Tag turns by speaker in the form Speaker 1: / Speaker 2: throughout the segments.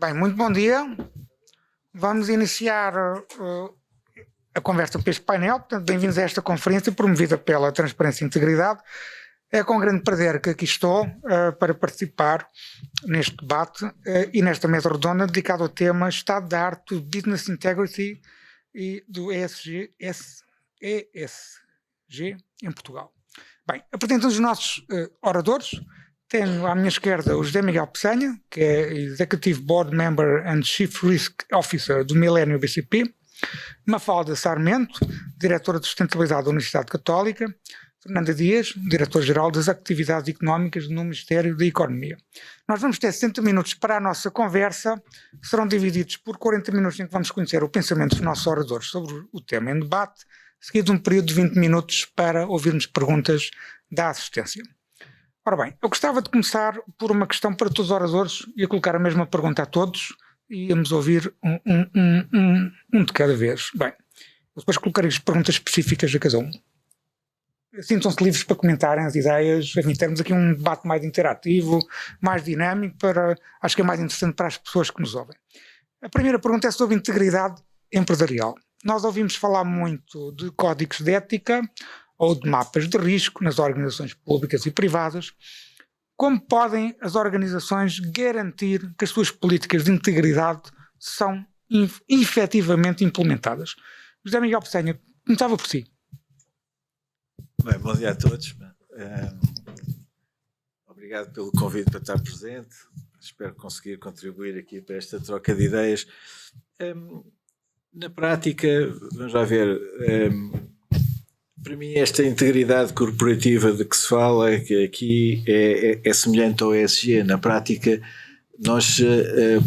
Speaker 1: Bem, muito bom dia. Vamos iniciar a conversa para este painel. Portanto, bem-vindos a esta conferência promovida pela Transparência e Integridade. É com grande prazer que aqui estou para participar neste debate e nesta mesa redonda dedicada ao tema Estado da Arte do Business Integrity e do ESG em Portugal. Bem, apresentando os nossos oradores. Tenho à minha esquerda o José Miguel Peçanha, que é Executive Board Member and Chief Risk Officer do Millennium BCP, Mafalda Sarmento, Diretora de Sustentabilidade da Universidade Católica, Fernanda Dias, Diretora-Geral das Atividades Económicas no Ministério da Economia. Nós vamos ter 60 minutos para a nossa conversa, que serão divididos por 40 minutos em que vamos conhecer o pensamento dos nossos oradores sobre o tema em debate, seguido um período de 20 minutos para ouvirmos perguntas da assistência. Ora bem, eu gostava de começar por uma questão para todos os oradores e a colocar a mesma pergunta a todos e íamos ouvir um de cada vez. Bem, depois colocarei as perguntas específicas a cada um. Sintam-se livres para comentarem as ideias, enfim, termos aqui um debate mais interativo, mais dinâmico, acho que é mais interessante para as pessoas que nos ouvem. A primeira pergunta é sobre integridade empresarial. Nós ouvimos falar muito de códigos de ética ou de mapas de risco nas organizações públicas e privadas. Como podem as organizações garantir que as suas políticas de integridade são efetivamente implementadas? José Miguel Peçanha, começava por si.
Speaker 2: Bem, bom dia a todos. Obrigado pelo convite para estar presente. Espero conseguir contribuir aqui para esta troca de ideias. Na prática, vamos lá ver... Para mim, esta integridade corporativa de que se fala, que aqui é semelhante ao ESG. Na prática, nós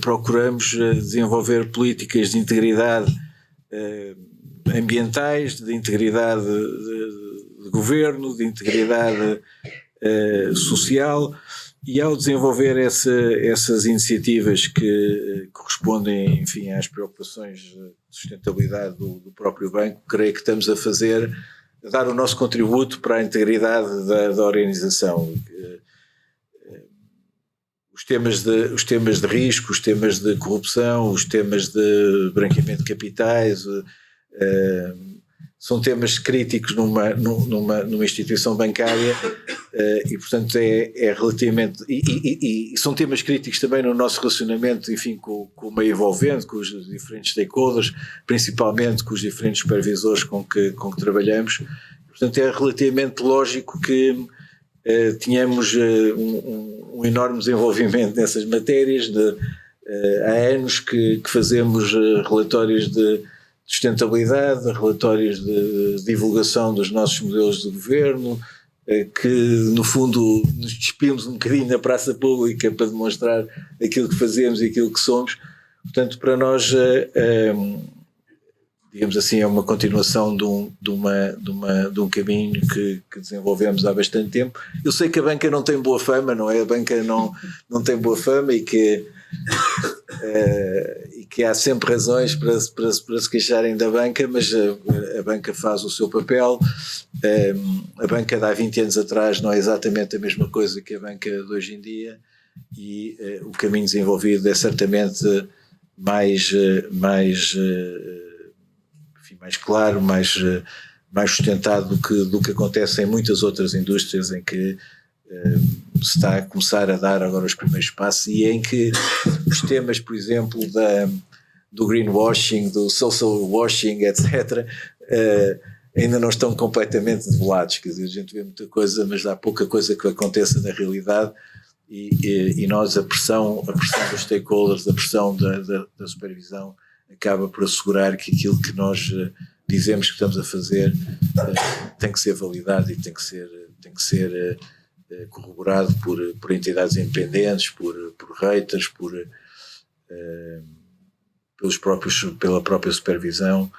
Speaker 2: procuramos desenvolver políticas de integridade ambientais, de integridade de governo, de integridade social, e ao desenvolver essas iniciativas que correspondem, enfim, às preocupações de sustentabilidade do próprio banco, creio que estamos a dar o nosso contributo para a integridade da organização. Os temas de risco, os temas de corrupção, os temas de branqueamento de capitais, são temas críticos numa instituição bancária e, portanto, é relativamente... E são temas críticos também no nosso relacionamento, enfim, com o meio envolvente, com os diferentes stakeholders, principalmente com os diferentes supervisores com que trabalhamos. Portanto, é relativamente lógico que tínhamos um enorme desenvolvimento nessas matérias. Há anos que fazemos relatórios de sustentabilidade, relatórios de divulgação dos nossos modelos de governo, que no fundo nos despimos um bocadinho na praça pública para demonstrar aquilo que fazemos e aquilo que somos. Portanto, para nós, digamos assim, é uma continuação de um caminho que desenvolvemos há bastante tempo. Eu sei que a banca não tem boa fama, não é? A banca não tem boa fama e que há sempre razões para se queixarem da banca, mas a banca faz o seu papel. A banca de há 20 anos atrás não é exatamente a mesma coisa que a banca de hoje em dia, e o caminho desenvolvido é certamente mais claro, mais sustentado do que acontece em muitas outras indústrias em que se está a começar a dar agora os primeiros passos, e em que os temas, por exemplo, do greenwashing, do social washing, etc., ainda não estão completamente develados. Quer dizer, a gente vê muita coisa, mas há pouca coisa que aconteça na realidade, e nós, a pressão dos stakeholders, a pressão da supervisão, acaba por assegurar que aquilo que nós dizemos que estamos a fazer tem que ser validado e tem que ser corroborado por entidades independentes, por raters, pela própria supervisão,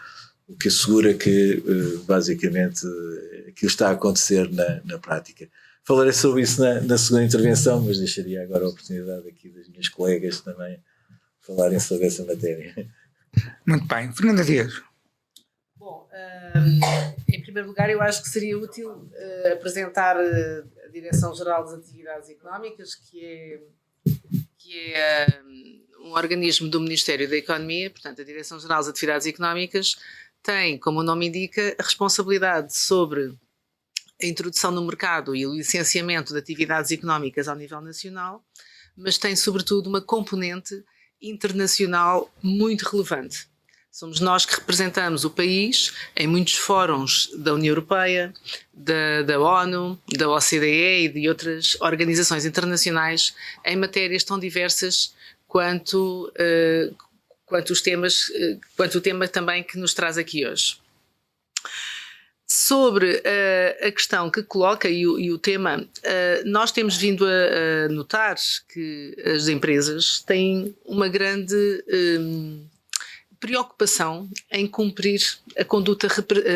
Speaker 2: o que assegura que basicamente aquilo está a acontecer na prática. Falarei sobre isso na segunda intervenção, mas deixaria agora a oportunidade aqui das minhas colegas também falarem sobre essa matéria.
Speaker 1: Muito bem. Fernanda Dias.
Speaker 3: Bom, em primeiro lugar, eu acho que seria útil apresentar a Direção-Geral das Atividades Económicas, que que é um organismo do Ministério da Economia, portanto a Direção-Geral das Atividades Económicas, tem, como o nome indica, a responsabilidade sobre a introdução no mercado e o licenciamento de atividades económicas ao nível nacional, mas tem sobretudo uma componente internacional muito relevante. Somos nós que representamos o país em muitos fóruns da União Europeia, da ONU, da OCDE e de outras organizações internacionais em matérias tão diversas quanto o tema também que nos traz aqui hoje. Sobre a questão que coloca e o tema, nós temos vindo a notar que as empresas têm uma grande preocupação em cumprir a conduta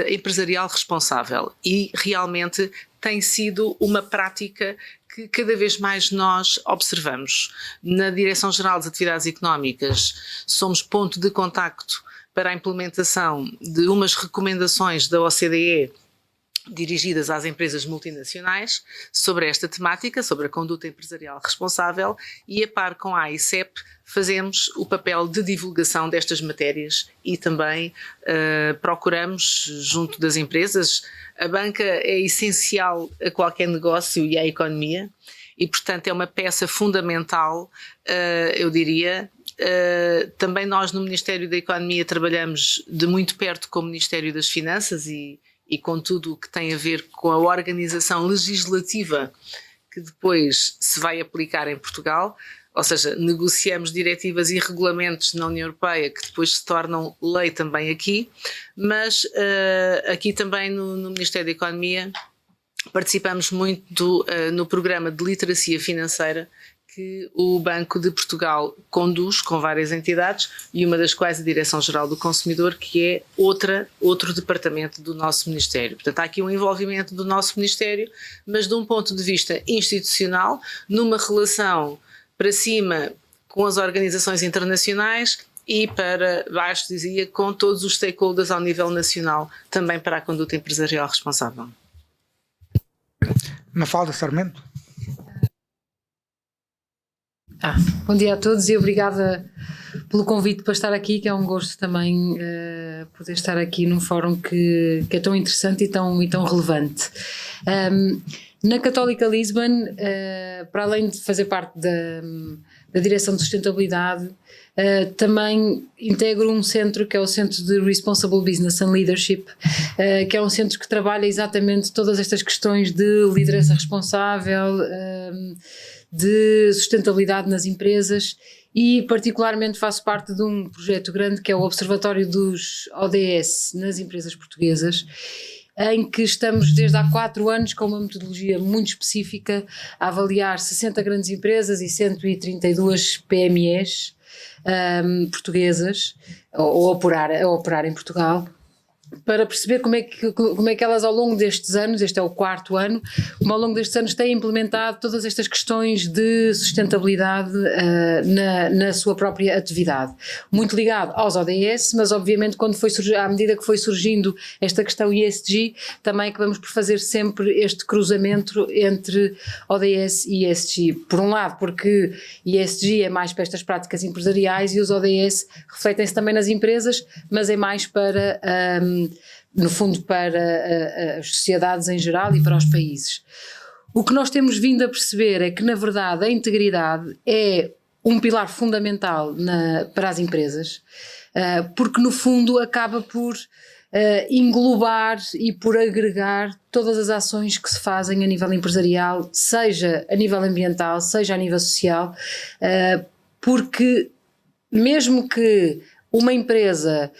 Speaker 3: empresarial responsável e realmente tem sido uma prática que cada vez mais nós observamos. Na Direção-Geral das Atividades Económicas somos ponto de contacto para a implementação de umas recomendações da OCDE dirigidas às empresas multinacionais sobre esta temática, sobre a conduta empresarial responsável, e a par com a AICEP fazemos o papel de divulgação destas matérias e também procuramos, junto das empresas, a banca é essencial a qualquer negócio e à economia e, portanto, é uma peça fundamental, eu diria. Também nós no Ministério da Economia trabalhamos de muito perto com o Ministério das Finanças e com tudo o que tem a ver com a organização legislativa que depois se vai aplicar em Portugal, ou seja, negociamos diretivas e regulamentos na União Europeia que depois se tornam lei também aqui, mas aqui também no Ministério da Economia participamos muito no programa de literacia financeira que o Banco de Portugal conduz com várias entidades e uma das quais a Direção-Geral do Consumidor, que é outro departamento do nosso Ministério. Portanto, há aqui um envolvimento do nosso Ministério, mas de um ponto de vista institucional, numa relação para cima com as organizações internacionais e para baixo, dizia, com todos os stakeholders ao nível nacional, também para a conduta empresarial responsável.
Speaker 1: Mafalda Sarmento.
Speaker 4: Bom dia a todos e obrigada pelo convite para estar aqui, que é um gosto também poder estar aqui num fórum que é tão interessante e tão relevante. Na Católica Lisbon, para além de fazer parte da Direção de Sustentabilidade, também integro um centro que é o Centro de Responsible Business and Leadership, que é um centro que trabalha exatamente todas estas questões de liderança responsável, de sustentabilidade nas empresas e particularmente faço parte de um projeto grande que é o Observatório dos ODS nas empresas portuguesas, em que estamos desde há 4 anos com uma metodologia muito específica a avaliar 60 grandes empresas e 132 PMEs portuguesas a operar em Portugal, para perceber como é que elas ao longo destes anos, este é o 4º ano, como ao longo destes anos têm implementado todas estas questões de sustentabilidade na sua própria atividade. Muito ligado aos ODS, mas obviamente à medida que foi surgindo esta questão ESG, também acabamos por fazer sempre este cruzamento entre ODS e ESG. Por um lado, porque ESG é mais para estas práticas empresariais e os ODS refletem-se também nas empresas, mas é mais para no fundo para as sociedades em geral e para os países. O que nós temos vindo a perceber é que, na verdade, a integridade é um pilar fundamental para as empresas, porque no fundo acaba por englobar e por agregar todas as ações que se fazem a nível empresarial, seja a nível ambiental, seja a nível social, porque mesmo que uma empresa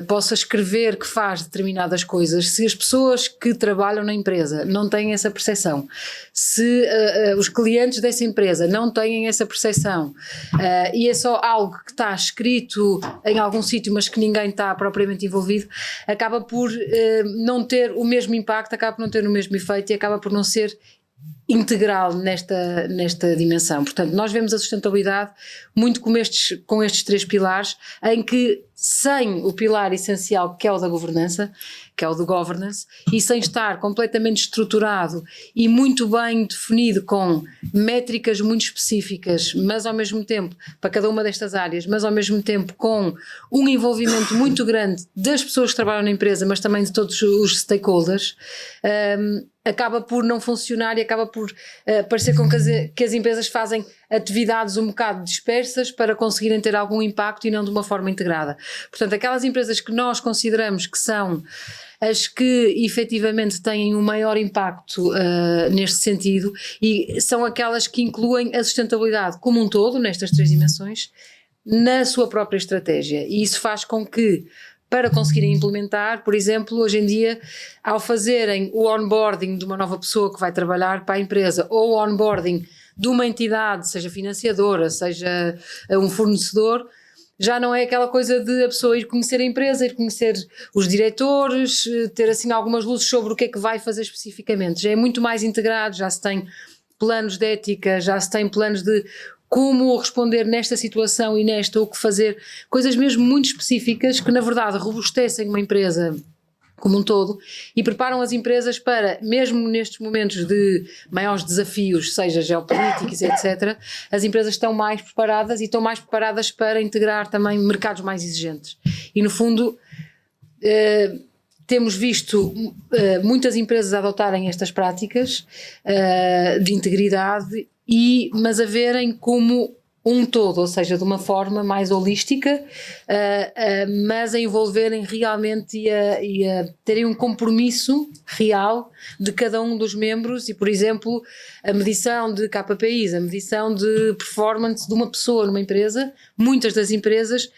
Speaker 4: possa escrever que faz determinadas coisas, se as pessoas que trabalham na empresa não têm essa percepção, se os clientes dessa empresa não têm essa percepção e é só algo que está escrito em algum sítio mas que ninguém está propriamente envolvido, acaba por não ter o mesmo impacto, acaba por não ter o mesmo efeito e acaba por não ser integral nesta dimensão. Portanto, nós vemos a sustentabilidade muito com estes 3 pilares, em que sem o pilar essencial que é o da governança, que é o do governance, e sem estar completamente estruturado e muito bem definido com métricas muito específicas, mas ao mesmo tempo, para cada uma destas áreas, mas ao mesmo tempo com um envolvimento muito grande das pessoas que trabalham na empresa, mas também de todos os stakeholders, acaba por não funcionar e acaba por parecer com que as empresas fazem atividades um bocado dispersas para conseguirem ter algum impacto e não de uma forma integrada. Portanto, aquelas empresas que nós consideramos que são as que efetivamente têm um maior impacto neste sentido, e são aquelas que incluem a sustentabilidade como um todo, nestas 3 dimensões, na sua própria estratégia. E isso faz com que, para conseguirem implementar, por exemplo, hoje em dia, ao fazerem o onboarding de uma nova pessoa que vai trabalhar para a empresa, ou o onboarding de uma entidade, seja financiadora, seja um fornecedor, já não é aquela coisa de a pessoa ir conhecer a empresa, ir conhecer os diretores, ter assim algumas luzes sobre o que é que vai fazer especificamente. Já é muito mais integrado, já se tem planos de ética, já se tem planos de como responder nesta situação e nesta, o que fazer, coisas mesmo muito específicas que na verdade robustecem uma empresa como um todo e preparam as empresas para, mesmo nestes momentos de maiores desafios, seja geopolíticos, etc., as empresas estão mais preparadas e estão mais preparadas para integrar também mercados mais exigentes. E no fundo temos visto muitas empresas adotarem estas práticas de integridade, mas a verem como um todo, ou seja, de uma forma mais holística, mas a envolverem realmente e a terem um compromisso real de cada um dos membros e, por exemplo, a medição de KPIs, a medição de performance de uma pessoa numa empresa. Muitas das empresas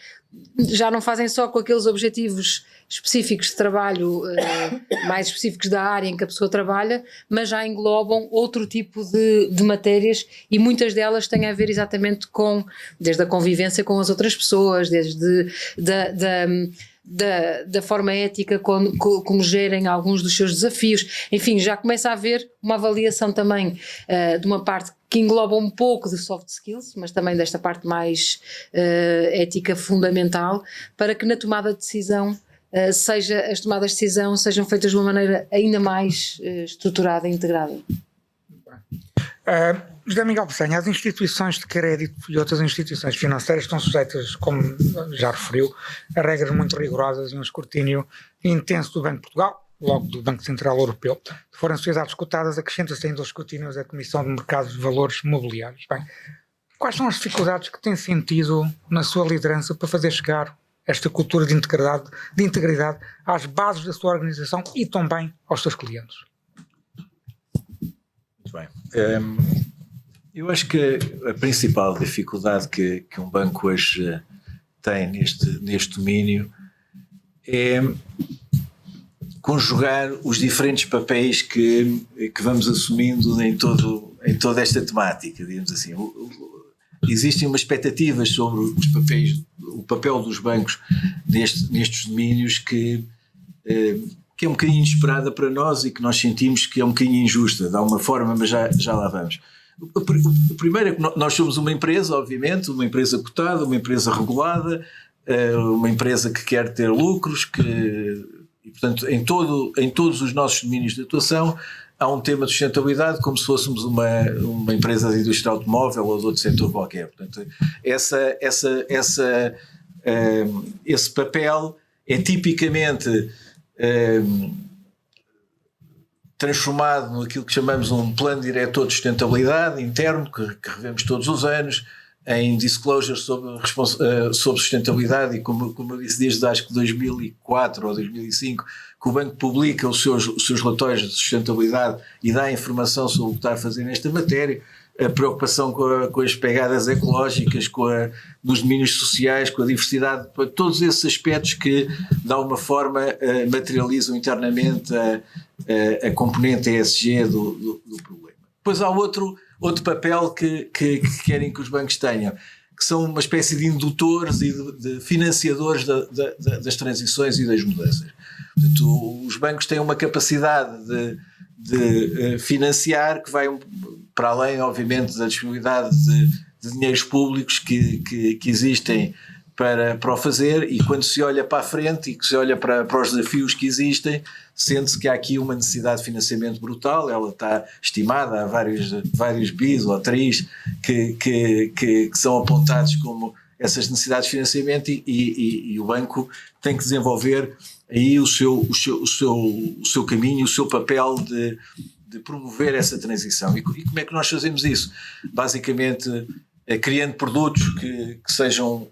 Speaker 4: já não fazem só com aqueles objetivos específicos de trabalho, mais específicos da área em que a pessoa trabalha, mas já englobam outro tipo de matérias e muitas delas têm a ver exatamente com, desde a convivência com as outras pessoas, desde da forma ética como gerem alguns dos seus desafios. Enfim, já começa a haver uma avaliação também de uma parte que engloba um pouco de soft skills, mas também desta parte mais ética fundamental, para que na tomada de decisão as tomadas de decisão sejam feitas de uma maneira ainda mais estruturada e integrada.
Speaker 1: José Miguel Pessanha, as instituições de crédito e outras instituições financeiras estão sujeitas, como já referiu, a regras muito rigorosas e um escrutínio intenso do Banco de Portugal, logo do Banco Central Europeu. Se forem sociedades cotadas, acrescenta-se ainda os escrutínios da Comissão de Mercados de Valores Mobiliários. Bem, quais são as dificuldades que tem sentido na sua liderança para fazer chegar esta cultura de integridade às bases da sua organização e também aos seus clientes?
Speaker 2: Muito bem. Eu acho que a principal dificuldade que um banco hoje tem neste domínio é conjugar os diferentes papéis que vamos assumindo em toda esta temática, digamos assim. Existem umas expectativas sobre o papel dos bancos nestes domínios que é um bocadinho inesperada para nós e que nós sentimos que é um bocadinho injusta, de alguma forma, mas já lá vamos. O primeiro é que nós somos uma empresa, obviamente, uma empresa cotada, uma empresa regulada, uma empresa que quer ter lucros, e portanto em todos os nossos domínios de atuação há um tema de sustentabilidade como se fôssemos uma empresa de indústria automóvel ou de outro setor qualquer. Portanto, esse papel é tipicamente transformado naquilo que chamamos um plano diretor de sustentabilidade interno, que revemos todos os anos, em disclosure sobre sustentabilidade, e como eu disse, desde acho que 2004 ou 2005, que o banco publica os seus relatórios de sustentabilidade e dá informação sobre o que está a fazer nesta matéria, a preocupação com as pegadas ecológicas, nos domínios sociais, com a diversidade, todos esses aspectos que de alguma forma materializam internamente a componente ESG do problema. Depois há outro papel que querem que os bancos tenham, que são uma espécie de indutores e de financiadores das transições e das mudanças. Portanto, os bancos têm uma capacidade financiar, que vai para além, obviamente, da disponibilidade de dinheiros públicos que existem para o fazer, e quando se olha para a frente e que se olha para os desafios que existem, sente-se que há aqui uma necessidade de financiamento brutal. Ela está estimada a vários bis ou tris que são apontados como essas necessidades de financiamento, e o banco tem que desenvolver aí o seu caminho, o seu papel de promover essa transição. E como é que nós fazemos isso? Basicamente, criando produtos que sejam,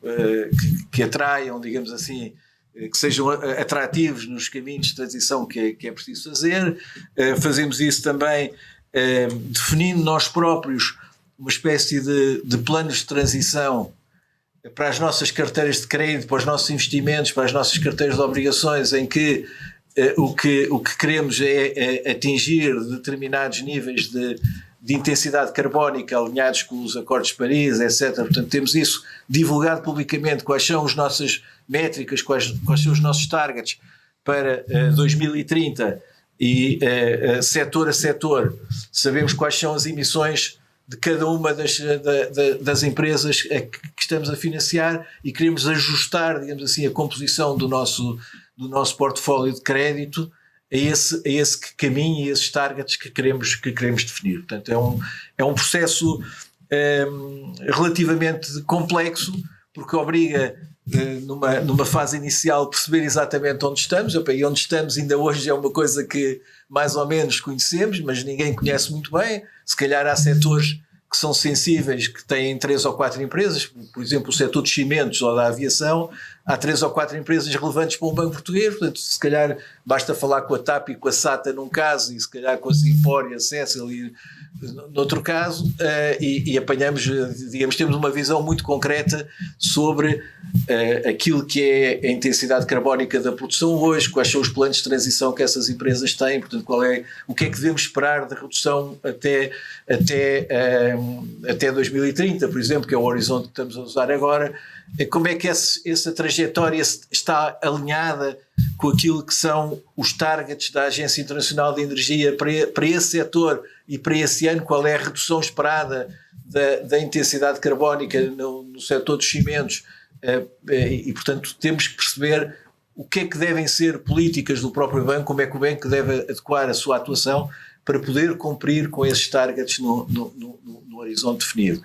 Speaker 2: que atraiam, digamos assim, que sejam atrativos nos caminhos de transição que é preciso fazer. Fazemos isso também definindo nós próprios uma espécie de planos de transição para as nossas carteiras de crédito, para os nossos investimentos, para as nossas carteiras de obrigações, em que o que queremos é atingir determinados níveis de intensidade carbónica alinhados com os acordos de Paris, etc. Portanto, temos isso divulgado publicamente, quais são as nossas métricas, quais são os nossos targets para 2030, e setor a setor sabemos quais são as emissões de cada uma das empresas que estamos a financiar, e queremos ajustar, digamos assim, a composição do nosso portfólio de crédito a esse caminho e esses targets que queremos definir. Portanto, é um processo relativamente complexo, porque obriga, numa fase inicial, perceber exatamente onde estamos. E onde estamos ainda hoje é uma coisa que mais ou menos conhecemos, mas ninguém conhece muito bem. Se calhar há setores que são sensíveis, que têm 3 ou 4 empresas, por exemplo, o setor dos cimentos ou da aviação, há 3 ou 4 empresas relevantes para um banco português. Portanto, se calhar basta falar com a TAP e com a SATA num caso, e se calhar com a Simpor e a Cecil noutro caso, e apanhamos, digamos, temos uma visão muito concreta sobre aquilo que é a intensidade carbónica da produção hoje, quais são os planos de transição que essas empresas têm, portanto, o que é que devemos esperar de redução até 2030, por exemplo, que é o horizonte que estamos a usar agora. Como é que essa trajetória está alinhada com aquilo que são os targets da Agência Internacional de Energia para esse setor e para esse ano? Qual é a redução esperada da intensidade carbónica no setor dos cimentos? E, portanto, temos que perceber o que é que devem ser políticas do próprio banco, como é que o banco deve adequar a sua atuação para poder cumprir com esses targets no horizonte definido.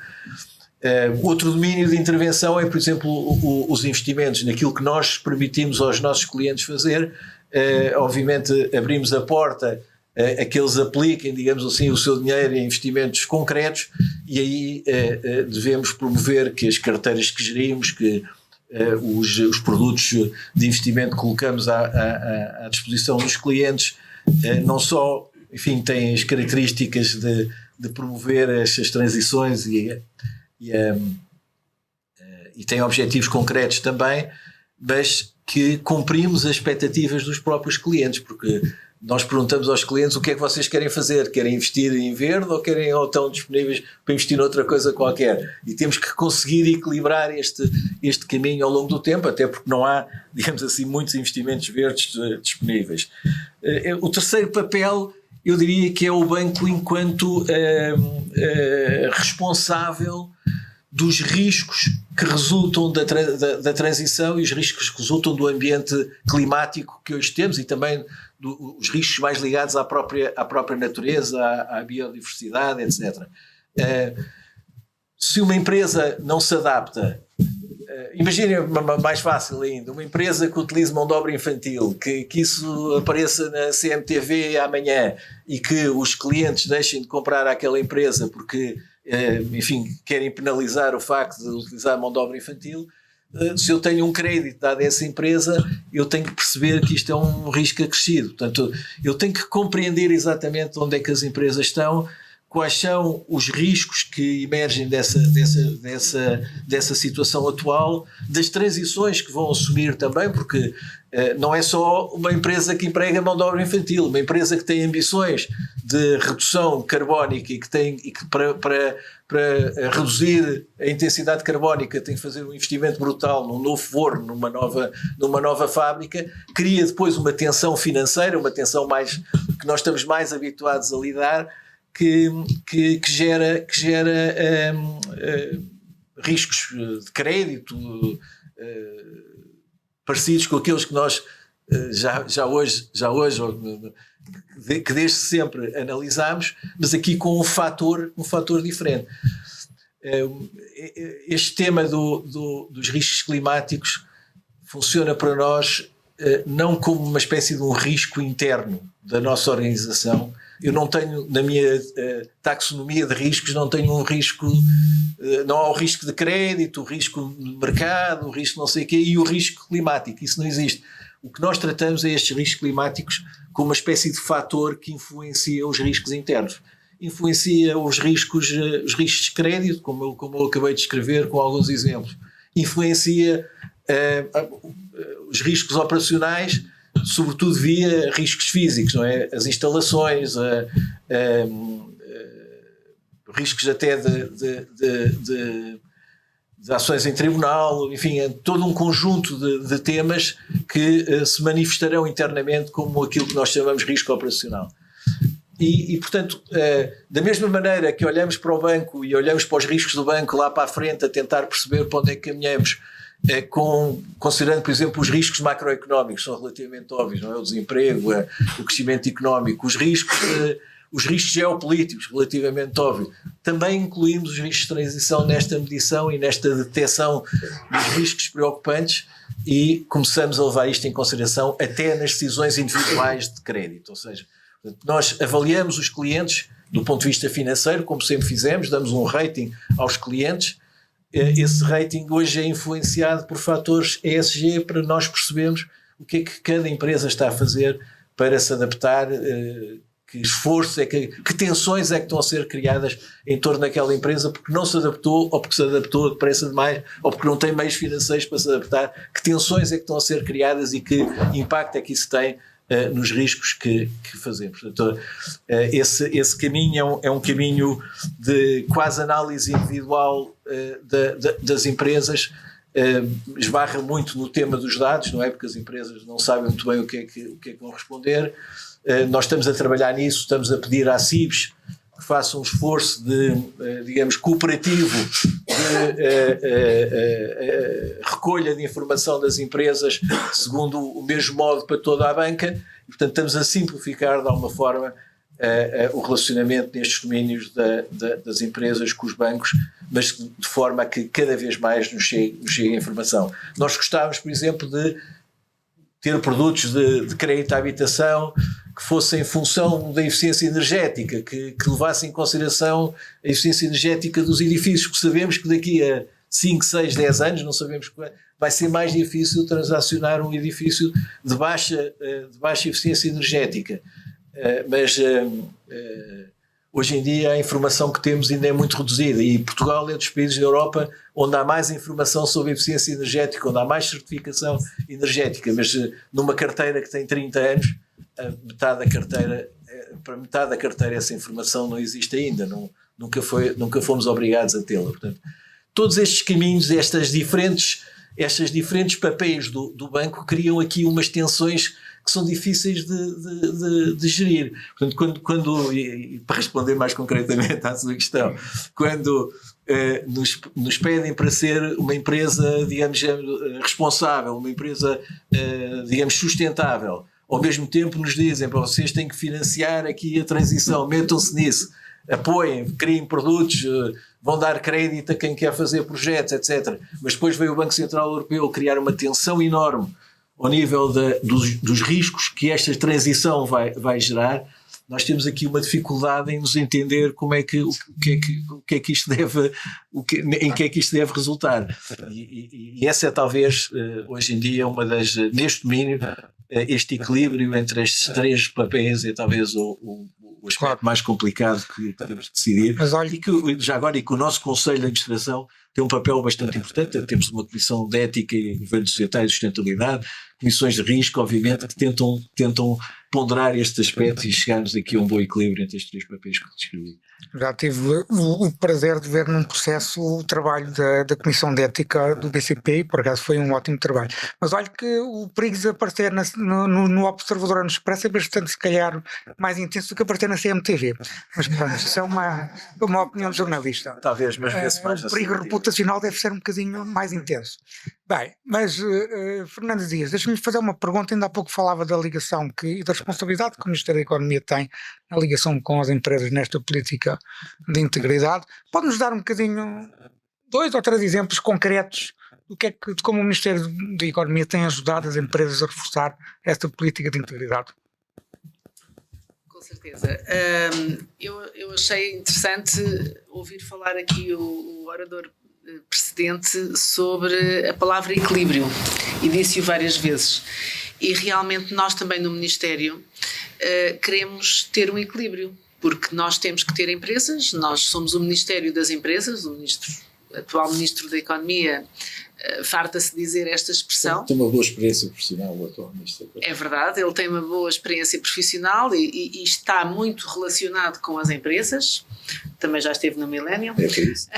Speaker 2: Outro domínio de intervenção é, por exemplo, os investimentos, naquilo que nós permitimos aos nossos clientes fazer. Obviamente abrimos a porta a que eles apliquem, digamos assim, o seu dinheiro em investimentos concretos, e aí devemos promover que as carteiras que gerimos, que os produtos de investimento que colocamos à disposição dos clientes, não só, enfim, têm as características de promover estas transições e têm objetivos concretos também, mas que cumprimos as expectativas dos próprios clientes, porque nós perguntamos aos clientes o que é que vocês querem fazer, querem investir em verde ou estão disponíveis para investir noutra coisa qualquer, e temos que conseguir equilibrar este caminho ao longo do tempo, até porque não há, digamos assim, muitos investimentos verdes disponíveis. O terceiro papel, eu diria que é o banco enquanto responsável dos riscos que resultam da transição e os riscos que resultam do ambiente climático que hoje temos, e também os riscos mais ligados à própria natureza, à biodiversidade, etc. Se uma empresa não se adapta, imaginem mais fácil ainda, uma empresa que utiliza mão de obra infantil, que isso apareça na CMTV amanhã e que os clientes deixem de comprar àquela empresa porque, enfim, querem penalizar o facto de utilizar mão de obra infantil. Se eu tenho um crédito dado a essa empresa, eu tenho que perceber que isto é um risco acrescido. Portanto, eu tenho que compreender exatamente onde é que as empresas estão, quais são os riscos que emergem dessa situação atual, das transições que vão assumir também, porque não é só uma empresa que emprega mão de obra infantil, uma empresa que tem ambições de redução carbónica e que para reduzir a intensidade carbónica tem que fazer um investimento brutal num novo forno, numa nova fábrica, cria depois uma tensão financeira, uma tensão mais que nós estamos mais habituados a lidar, que gera riscos de crédito parecidos com aqueles que nós já hoje que desde sempre analisamos, mas aqui com um fator diferente. Este tema dos riscos climáticos funciona para nós não como uma espécie de um risco interno da nossa organização. Eu não tenho, na minha taxonomia de riscos, não tenho um risco, não há o risco de crédito, o risco de mercado, o risco não sei o quê, e o risco climático, isso não existe. O que nós tratamos é estes riscos climáticos como uma espécie de fator que influencia os riscos internos. Influencia os riscos de crédito, como eu acabei de escrever com alguns exemplos. Influencia os riscos operacionais, sobretudo via riscos físicos, não é? As instalações, riscos até de ações em tribunal, enfim, todo um conjunto de temas que se manifestarão internamente como aquilo que nós chamamos de risco operacional. E portanto, da mesma maneira que olhamos para o banco e olhamos para os riscos do banco lá para a frente a tentar perceber para onde é que caminhamos, considerando, por exemplo, os riscos macroeconómicos, são relativamente óbvios, não é? O desemprego, o crescimento económico, os riscos geopolíticos, relativamente óbvio. Também incluímos os riscos de transição nesta medição e nesta detecção dos riscos preocupantes e começamos a levar isto em consideração até nas decisões individuais de crédito. Ou seja, nós avaliamos os clientes do ponto de vista financeiro, como sempre fizemos, damos um rating aos clientes. Esse rating hoje é influenciado por fatores ESG para nós percebermos o que é que cada empresa está a fazer para se adaptar, que esforço que tensões é que estão a ser criadas em torno daquela empresa porque não se adaptou, ou porque se adaptou depressa demais, ou porque não tem meios financeiros para se adaptar, que tensões é que estão a ser criadas e que impacto é que isso tem nos riscos que fazemos. Portanto, esse caminho é um caminho de quase análise individual das empresas, esbarra muito no tema dos dados, não é? Porque as empresas não sabem muito bem o que é que vão responder. Nós estamos a trabalhar nisso, estamos a pedir à CIBS que faça um esforço digamos, cooperativo de recolha de informação das empresas segundo o mesmo modo para toda a banca, e portanto estamos a simplificar de alguma forma o relacionamento nestes domínios das empresas com os bancos, mas de forma a que cada vez mais nos chegue a informação. Nós gostávamos, por exemplo, de ter produtos de crédito à habitação que fossem em função da eficiência energética, que levassem em consideração a eficiência energética dos edifícios, porque sabemos que daqui a 5, 6, 10 anos, não sabemos quando, vai ser mais difícil transacionar um edifício de baixa eficiência energética. Mas hoje em dia a informação que temos ainda é muito reduzida, e Portugal é dos países da Europa onde há mais informação sobre eficiência energética, onde há mais certificação energética, mas numa carteira que tem 30 anos, para metade da carteira essa informação não existe ainda, nunca fomos obrigados a tê-la. Portanto, todos estes caminhos, estes diferentes papéis do banco criam aqui umas tensões que são difíceis de gerir. Portanto, e para responder mais concretamente à sua questão, quando nos pedem para ser uma empresa, digamos, responsável, uma empresa, digamos, sustentável, ao mesmo tempo nos dizem, vocês têm que financiar aqui a transição, metam-se nisso, apoiem, criem produtos, vão dar crédito a quem quer fazer projetos, etc. Mas depois veio o Banco Central Europeu criar uma tensão enorme ao nível dos riscos que esta transição vai gerar. Nós temos aqui uma dificuldade em nos entender em que é que isto deve resultar. E essa é talvez, hoje em dia, neste domínio, este equilíbrio entre estes três papéis é talvez o o aspecto mais complicado que temos de decidir.
Speaker 1: Mas olha,
Speaker 2: E que já agora e que o nosso Conselho de Administração tem um papel bastante importante. Temos uma comissão de ética e governo societário e sustentabilidade, comissões de risco, obviamente, que tentam ponderar estes aspectos e chegarmos aqui a um bom equilíbrio entre estes três papéis que descrevi.
Speaker 1: já tive o prazer de ver num processo o trabalho da Comissão de Ética do BCP e por acaso foi um ótimo trabalho. Mas olha que o perigo de aparecer no Observador ou no Expresso é bastante, se calhar, mais intenso do que aparecer na CMTV. Mas pronto, isso é uma opinião de jornalista.
Speaker 2: Talvez, mas vê-se mais
Speaker 1: O perigo reputacional deve ser um bocadinho mais intenso. Bem, mas Fernando Dias, deixa-me fazer uma pergunta. Ainda há pouco falava da ligação e da responsabilidade que o Ministério da Economia tem na ligação com as empresas nesta política de integridade. Pode-nos dar um bocadinho, 2 ou 3 exemplos concretos de como o Ministério da Economia tem ajudado as empresas a reforçar esta política de integridade?
Speaker 3: Com certeza. Eu achei interessante ouvir falar aqui o orador precedente sobre a palavra equilíbrio, e disse-o várias vezes. E realmente nós também no Ministério queremos ter um equilíbrio, porque nós temos que ter empresas, nós somos o Ministério das Empresas, o atual Ministro da Economia farta-se dizer esta expressão.
Speaker 2: Tem uma boa experiência profissional o atual Ministro.
Speaker 3: É verdade, ele tem uma boa experiência profissional e está muito relacionado com as empresas. Também já esteve no Millennium.
Speaker 2: É por isso.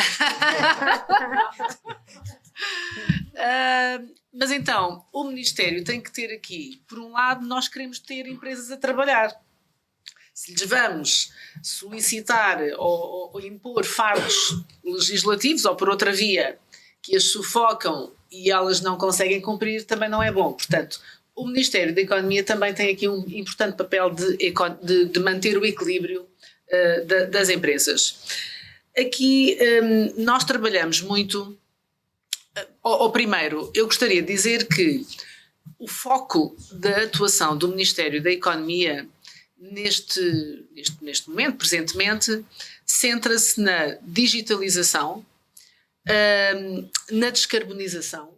Speaker 3: Mas então, o Ministério tem que ter aqui, por um lado, nós queremos ter empresas a trabalhar. Se lhes vamos solicitar ou impor fardos legislativos ou por outra via que as sufocam e elas não conseguem cumprir, também não é bom. Portanto, o Ministério da Economia também tem aqui um importante papel de manter o equilíbrio das empresas. Aqui nós trabalhamos muito. Primeiro, eu gostaria de dizer que o foco da atuação do Ministério da Economia neste momento, presentemente, centra-se na digitalização, na descarbonização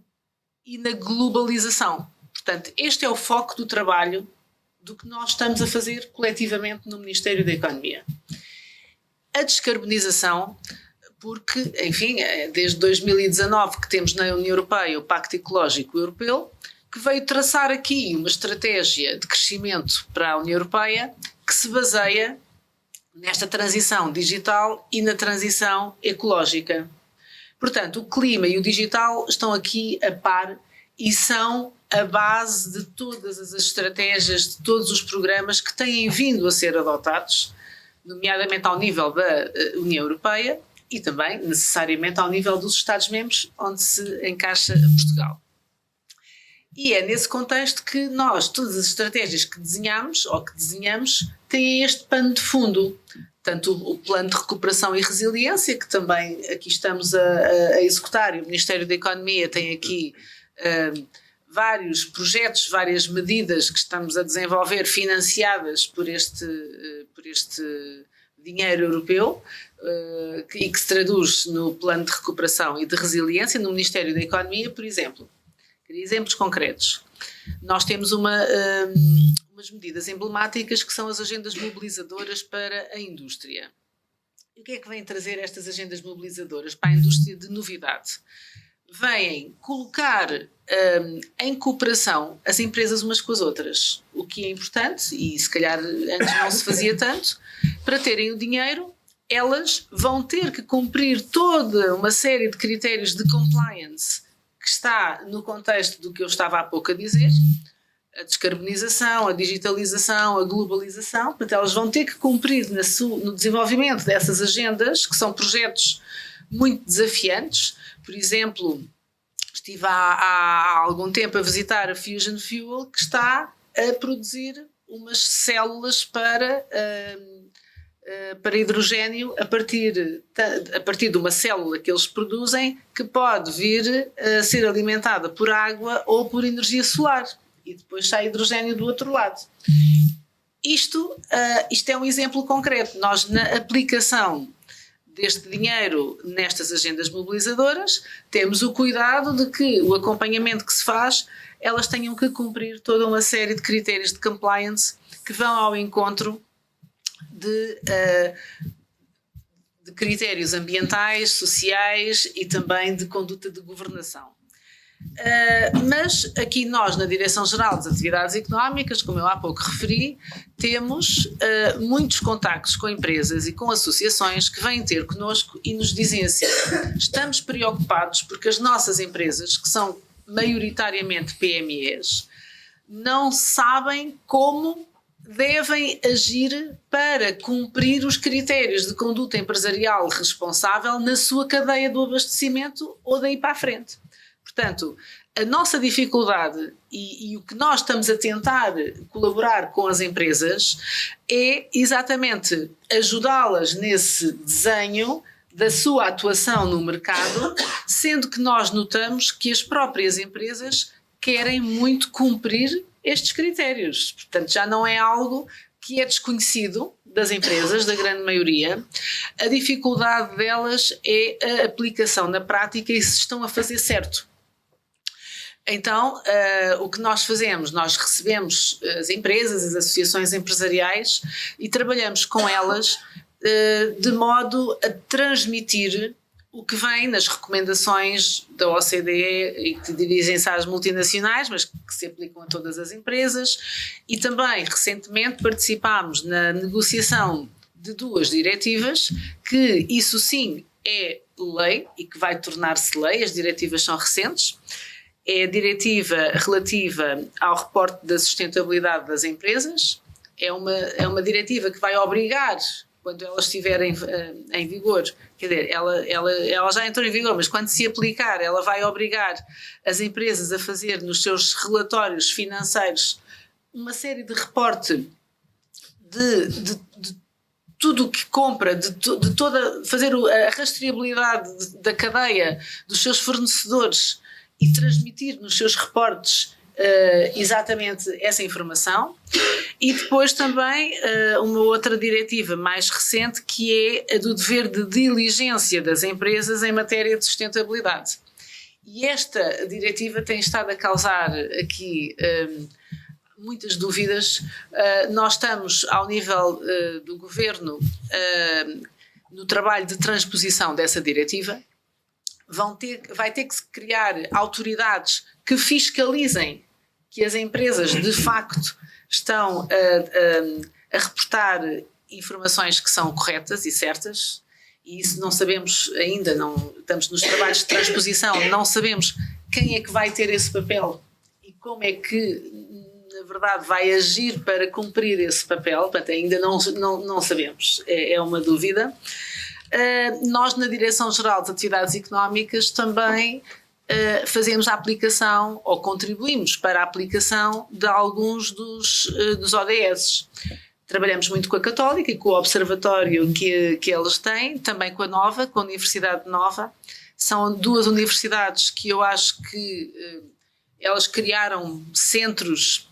Speaker 3: e na globalização. Portanto, este é o foco do trabalho do que nós estamos a fazer coletivamente no Ministério da Economia. A descarbonização, porque, enfim, desde 2019 que temos na União Europeia o Pacto Ecológico Europeu, que veio traçar aqui uma estratégia de crescimento para a União Europeia que se baseia nesta transição digital e na transição ecológica. Portanto, o clima e o digital estão aqui a par e são a base de todas as estratégias, de todos os programas que têm vindo a ser adotados, nomeadamente ao nível da União Europeia e também, necessariamente, ao nível dos Estados-membros, onde se encaixa Portugal. E é nesse contexto que nós, todas as estratégias que desenhamos, têm este pano de fundo. Tanto o plano de recuperação e resiliência, que também aqui estamos a executar, e o Ministério da Economia tem aqui vários projetos, várias medidas que estamos a desenvolver financiadas por este dinheiro europeu e que se traduz no plano de recuperação e de resiliência no Ministério da Economia, por exemplo. Queria exemplos concretos. Nós temos umas medidas emblemáticas que são as agendas mobilizadoras para a indústria. E o que é que vêm trazer estas agendas mobilizadoras para a indústria de novidade? Vêm colocar em cooperação as empresas umas com as outras, o que é importante e se calhar antes não se fazia tanto. Para terem o dinheiro, elas vão ter que cumprir toda uma série de critérios de compliance que está no contexto do que eu estava há pouco a dizer, a descarbonização, a digitalização, a globalização. Portanto, elas vão ter que cumprir no desenvolvimento dessas agendas, que são projetos muito desafiantes. Por exemplo, estive há algum tempo a visitar a Fusion Fuel, que está a produzir umas células para hidrogénio a partir de uma célula que eles produzem, que pode vir a ser alimentada por água ou por energia solar, e depois sai hidrogénio do outro lado. Isto é um exemplo concreto. Nós, na aplicação deste dinheiro nestas agendas mobilizadoras, temos o cuidado de que o acompanhamento que se faz, elas tenham que cumprir toda uma série de critérios de compliance que vão ao encontro de critérios ambientais, sociais e também de conduta de governação. Mas aqui nós, na Direção-Geral das Atividades Económicas, como eu há pouco referi, temos muitos contactos com empresas e com associações que vêm ter connosco e nos dizem assim: estamos preocupados porque as nossas empresas, que são maioritariamente PMEs, não sabem como devem agir para cumprir os critérios de conduta empresarial responsável na sua cadeia do abastecimento ou daí para a frente. Portanto, a nossa dificuldade e o que nós estamos a tentar colaborar com as empresas é exatamente ajudá-las nesse desenho da sua atuação no mercado, sendo que nós notamos que as próprias empresas querem muito cumprir estes critérios. Portanto, já não é algo que é desconhecido das empresas, da grande maioria. A dificuldade delas é a aplicação na prática e se estão a fazer certo. Então, o que nós fazemos? Nós recebemos as empresas, as associações empresariais e trabalhamos com elas de modo a transmitir o que vem nas recomendações da OCDE e que dirigem-se às multinacionais, mas que se aplicam a todas as empresas. E também, recentemente, participámos na negociação de 2 diretivas, que isso sim é lei e que vai tornar-se lei. As diretivas são recentes. É a diretiva relativa ao reporte da sustentabilidade das empresas. É uma diretiva que vai obrigar, quando ela estiver em vigor, quer dizer, ela já entrou em vigor, mas quando se aplicar, ela vai obrigar as empresas a fazer nos seus relatórios financeiros uma série de reporte de tudo o que compra, fazer a rastreabilidade da cadeia dos seus fornecedores e transmitir nos seus reportes exatamente essa informação. E depois também uma outra diretiva mais recente, que é a do dever de diligência das empresas em matéria de sustentabilidade. E esta diretiva tem estado a causar aqui muitas dúvidas. Nós estamos ao nível do Governo no trabalho de transposição dessa diretiva. Vai ter que se criar autoridades que fiscalizem que as empresas de facto estão a reportar informações que são corretas e certas, e isso não sabemos ainda, não estamos nos trabalhos de transposição, não sabemos quem é que vai ter esse papel e como é que, na verdade, vai agir para cumprir esse papel. Portanto, ainda não sabemos, é uma dúvida. Nós, na Direção-Geral das Atividades Económicas, também fazemos a aplicação ou contribuímos para a aplicação de alguns dos ODS. Trabalhamos muito com a Católica e com o observatório que eles têm, também com a Nova, com a Universidade Nova. São 2 universidades que eu acho que elas criaram centros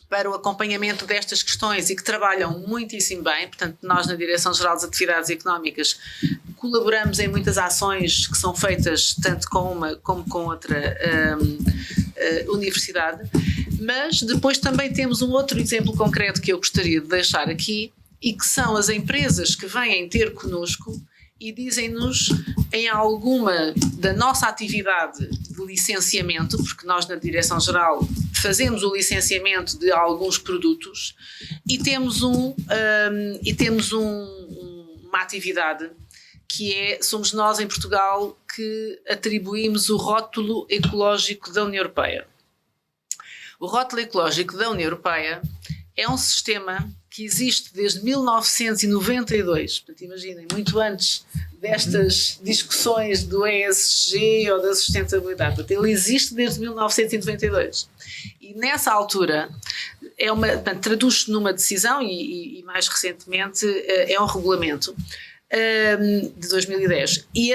Speaker 3: para o acompanhamento destas questões e que trabalham muitíssimo bem. Portanto, nós na Direção-Geral das Atividades Económicas colaboramos em muitas ações que são feitas tanto com uma como com outra universidade. Mas depois também temos um outro exemplo concreto que eu gostaria de deixar aqui, e que são as empresas que vêm ter connosco e dizem-nos em alguma da nossa atividade de licenciamento, porque nós na Direção-Geral fazemos o licenciamento de alguns produtos e temos uma atividade que somos nós em Portugal que atribuímos o rótulo ecológico da União Europeia. O rótulo ecológico da União Europeia é um sistema que existe desde 1992, portanto, imaginem, muito antes destas discussões do ESG ou da sustentabilidade. Portanto, ele existe desde 1992. E nessa altura, traduz-se numa decisão e mais recentemente é um regulamento de 2010. E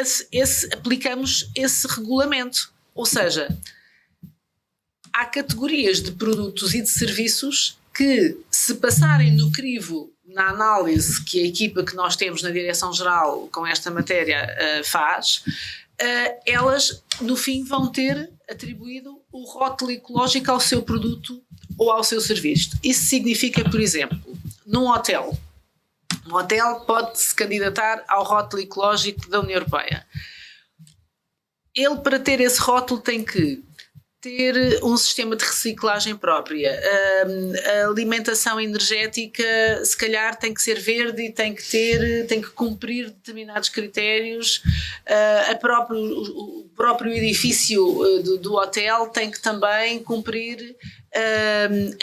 Speaker 3: aplicamos esse regulamento. Ou seja, há categorias de produtos e de serviços que, se passarem no crivo na análise que a equipa que nós temos na Direção-Geral com esta matéria faz, elas no fim vão ter atribuído o rótulo ecológico ao seu produto ou ao seu serviço. Isso significa, por exemplo, num hotel, Um hotel pode se candidatar ao rótulo ecológico da União Europeia. Ele, para ter esse rótulo, tem que ter um sistema de reciclagem própria. A alimentação energética, se calhar, tem que ser verde e tem que cumprir determinados critérios. O próprio edifício do hotel tem que também cumprir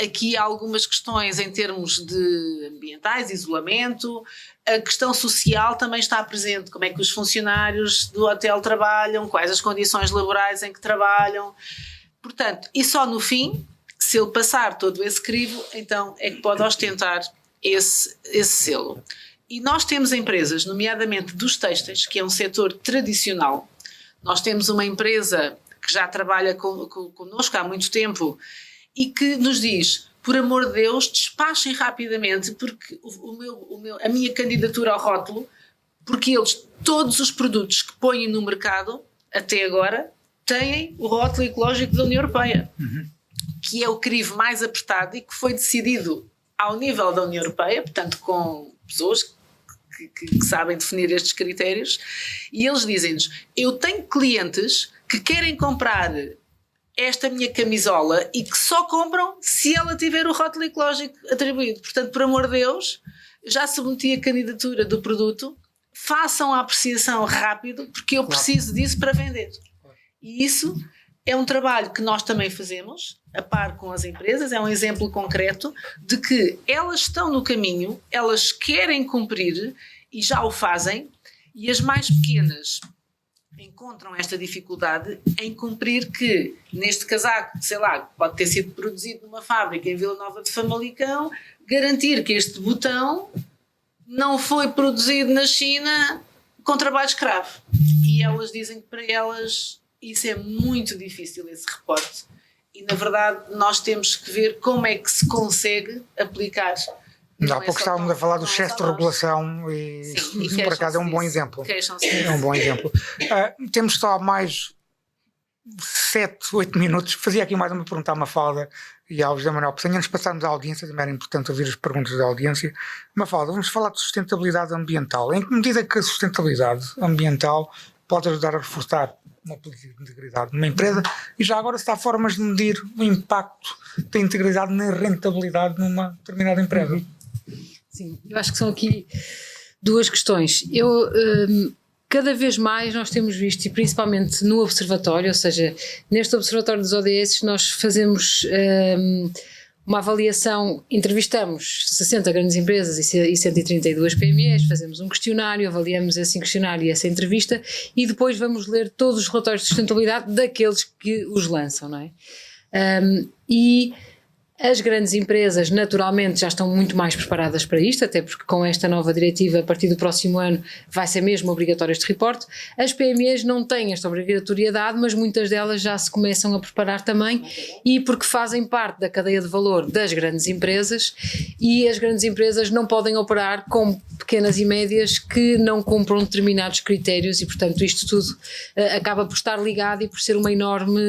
Speaker 3: aqui algumas questões em termos de ambientais, isolamento. A questão social também está presente, como é que os funcionários do hotel trabalham, quais as condições laborais em que trabalham. Portanto, e só no fim, se ele passar todo esse crivo, então é que pode ostentar esse selo. E nós temos empresas, nomeadamente dos têxteis, que é um setor tradicional. Nós temos uma empresa que já trabalha connosco há muito tempo e que nos diz, por amor de Deus, despachem rapidamente porque a minha candidatura ao rótulo, porque eles, todos os produtos que põem no mercado, até agora, têm o rótulo ecológico da União Europeia, que é o crivo mais apertado e que foi decidido ao nível da União Europeia, portanto com pessoas que sabem definir estes critérios, e eles dizem-nos, eu tenho clientes que querem comprar esta minha camisola e que só compram se ela tiver o rótulo ecológico atribuído. Portanto, por amor de Deus, já submeti a candidatura do produto, façam a apreciação rápido, porque eu preciso disso para vender. E isso é um trabalho que nós também fazemos, a par com as empresas, é um exemplo concreto de que elas estão no caminho, elas querem cumprir e já o fazem, e as mais pequenas encontram esta dificuldade em cumprir que, neste casaco, sei lá, pode ter sido produzido numa fábrica em Vila Nova de Famalicão, garantir que este botão não foi produzido na China com trabalho escravo. E elas dizem que para elas isso é muito difícil, esse reporte. E, na verdade, nós temos que ver como é que se consegue aplicar.
Speaker 1: Há pouco estávamos a falar do excesso de regulação e isso, por acaso, é um bom exemplo. É um bom exemplo. Temos só mais 7, 8 minutos. Fazia aqui mais uma pergunta à Mafalda e ao José Manuel Peçanha. Antes de passarmos à audiência, também era importante ouvir as perguntas da audiência. Mafalda, vamos falar de sustentabilidade ambiental. Em que medida é que a sustentabilidade ambiental pode ajudar a reforçar uma política de integridade numa empresa, e já agora se há formas de medir o impacto da integridade na rentabilidade numa determinada empresa?
Speaker 4: Sim, eu acho que são aqui duas questões. Cada vez mais nós temos visto, e principalmente no observatório, ou seja, neste observatório dos ODS nós fazemos uma avaliação, entrevistamos 60 grandes empresas e 132 PMEs, fazemos um questionário, avaliamos esse questionário e essa entrevista e depois vamos ler todos os relatórios de sustentabilidade daqueles que os lançam, não é? E as grandes empresas naturalmente já estão muito mais preparadas para isto, até porque com esta nova diretiva a partir do próximo ano vai ser mesmo obrigatório este reporte. As PMEs não têm esta obrigatoriedade, mas muitas delas já se começam a preparar também, e porque fazem parte da cadeia de valor das grandes empresas, e as grandes empresas não podem operar com pequenas e médias que não cumpram determinados critérios, e portanto isto tudo acaba por estar ligado e por ser uma enorme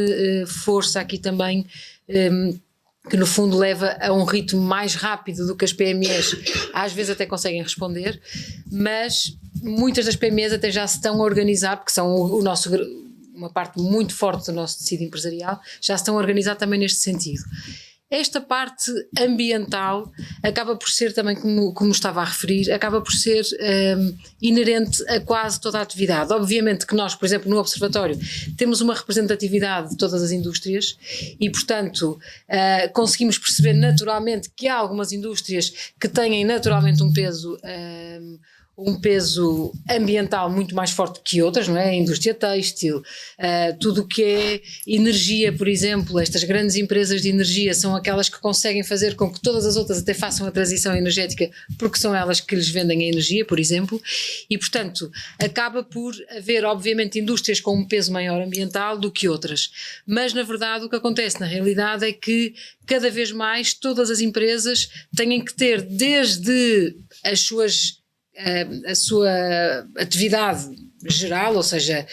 Speaker 4: força aqui também, que no fundo leva a um ritmo mais rápido do que as PMEs às vezes até conseguem responder, mas muitas das PMEs até já se estão a organizar, porque são uma parte muito forte do nosso tecido empresarial, já se estão a organizar também neste sentido. Esta parte ambiental acaba por ser também, como estava a referir, acaba por ser inerente a quase toda a atividade. Obviamente que nós, por exemplo, no Observatório, temos uma representatividade de todas as indústrias e, portanto, conseguimos perceber naturalmente que há algumas indústrias que têm naturalmente um peso ambiental muito mais forte que outras, não é? A indústria têxtil, tudo o que é energia, por exemplo, estas grandes empresas de energia são aquelas que conseguem fazer com que todas as outras até façam a transição energética, porque são elas que lhes vendem a energia, por exemplo, e portanto acaba por haver obviamente indústrias com um peso maior ambiental do que outras, mas na verdade o que acontece na realidade é que cada vez mais todas as empresas têm que ter desde a sua atividade geral, ou seja,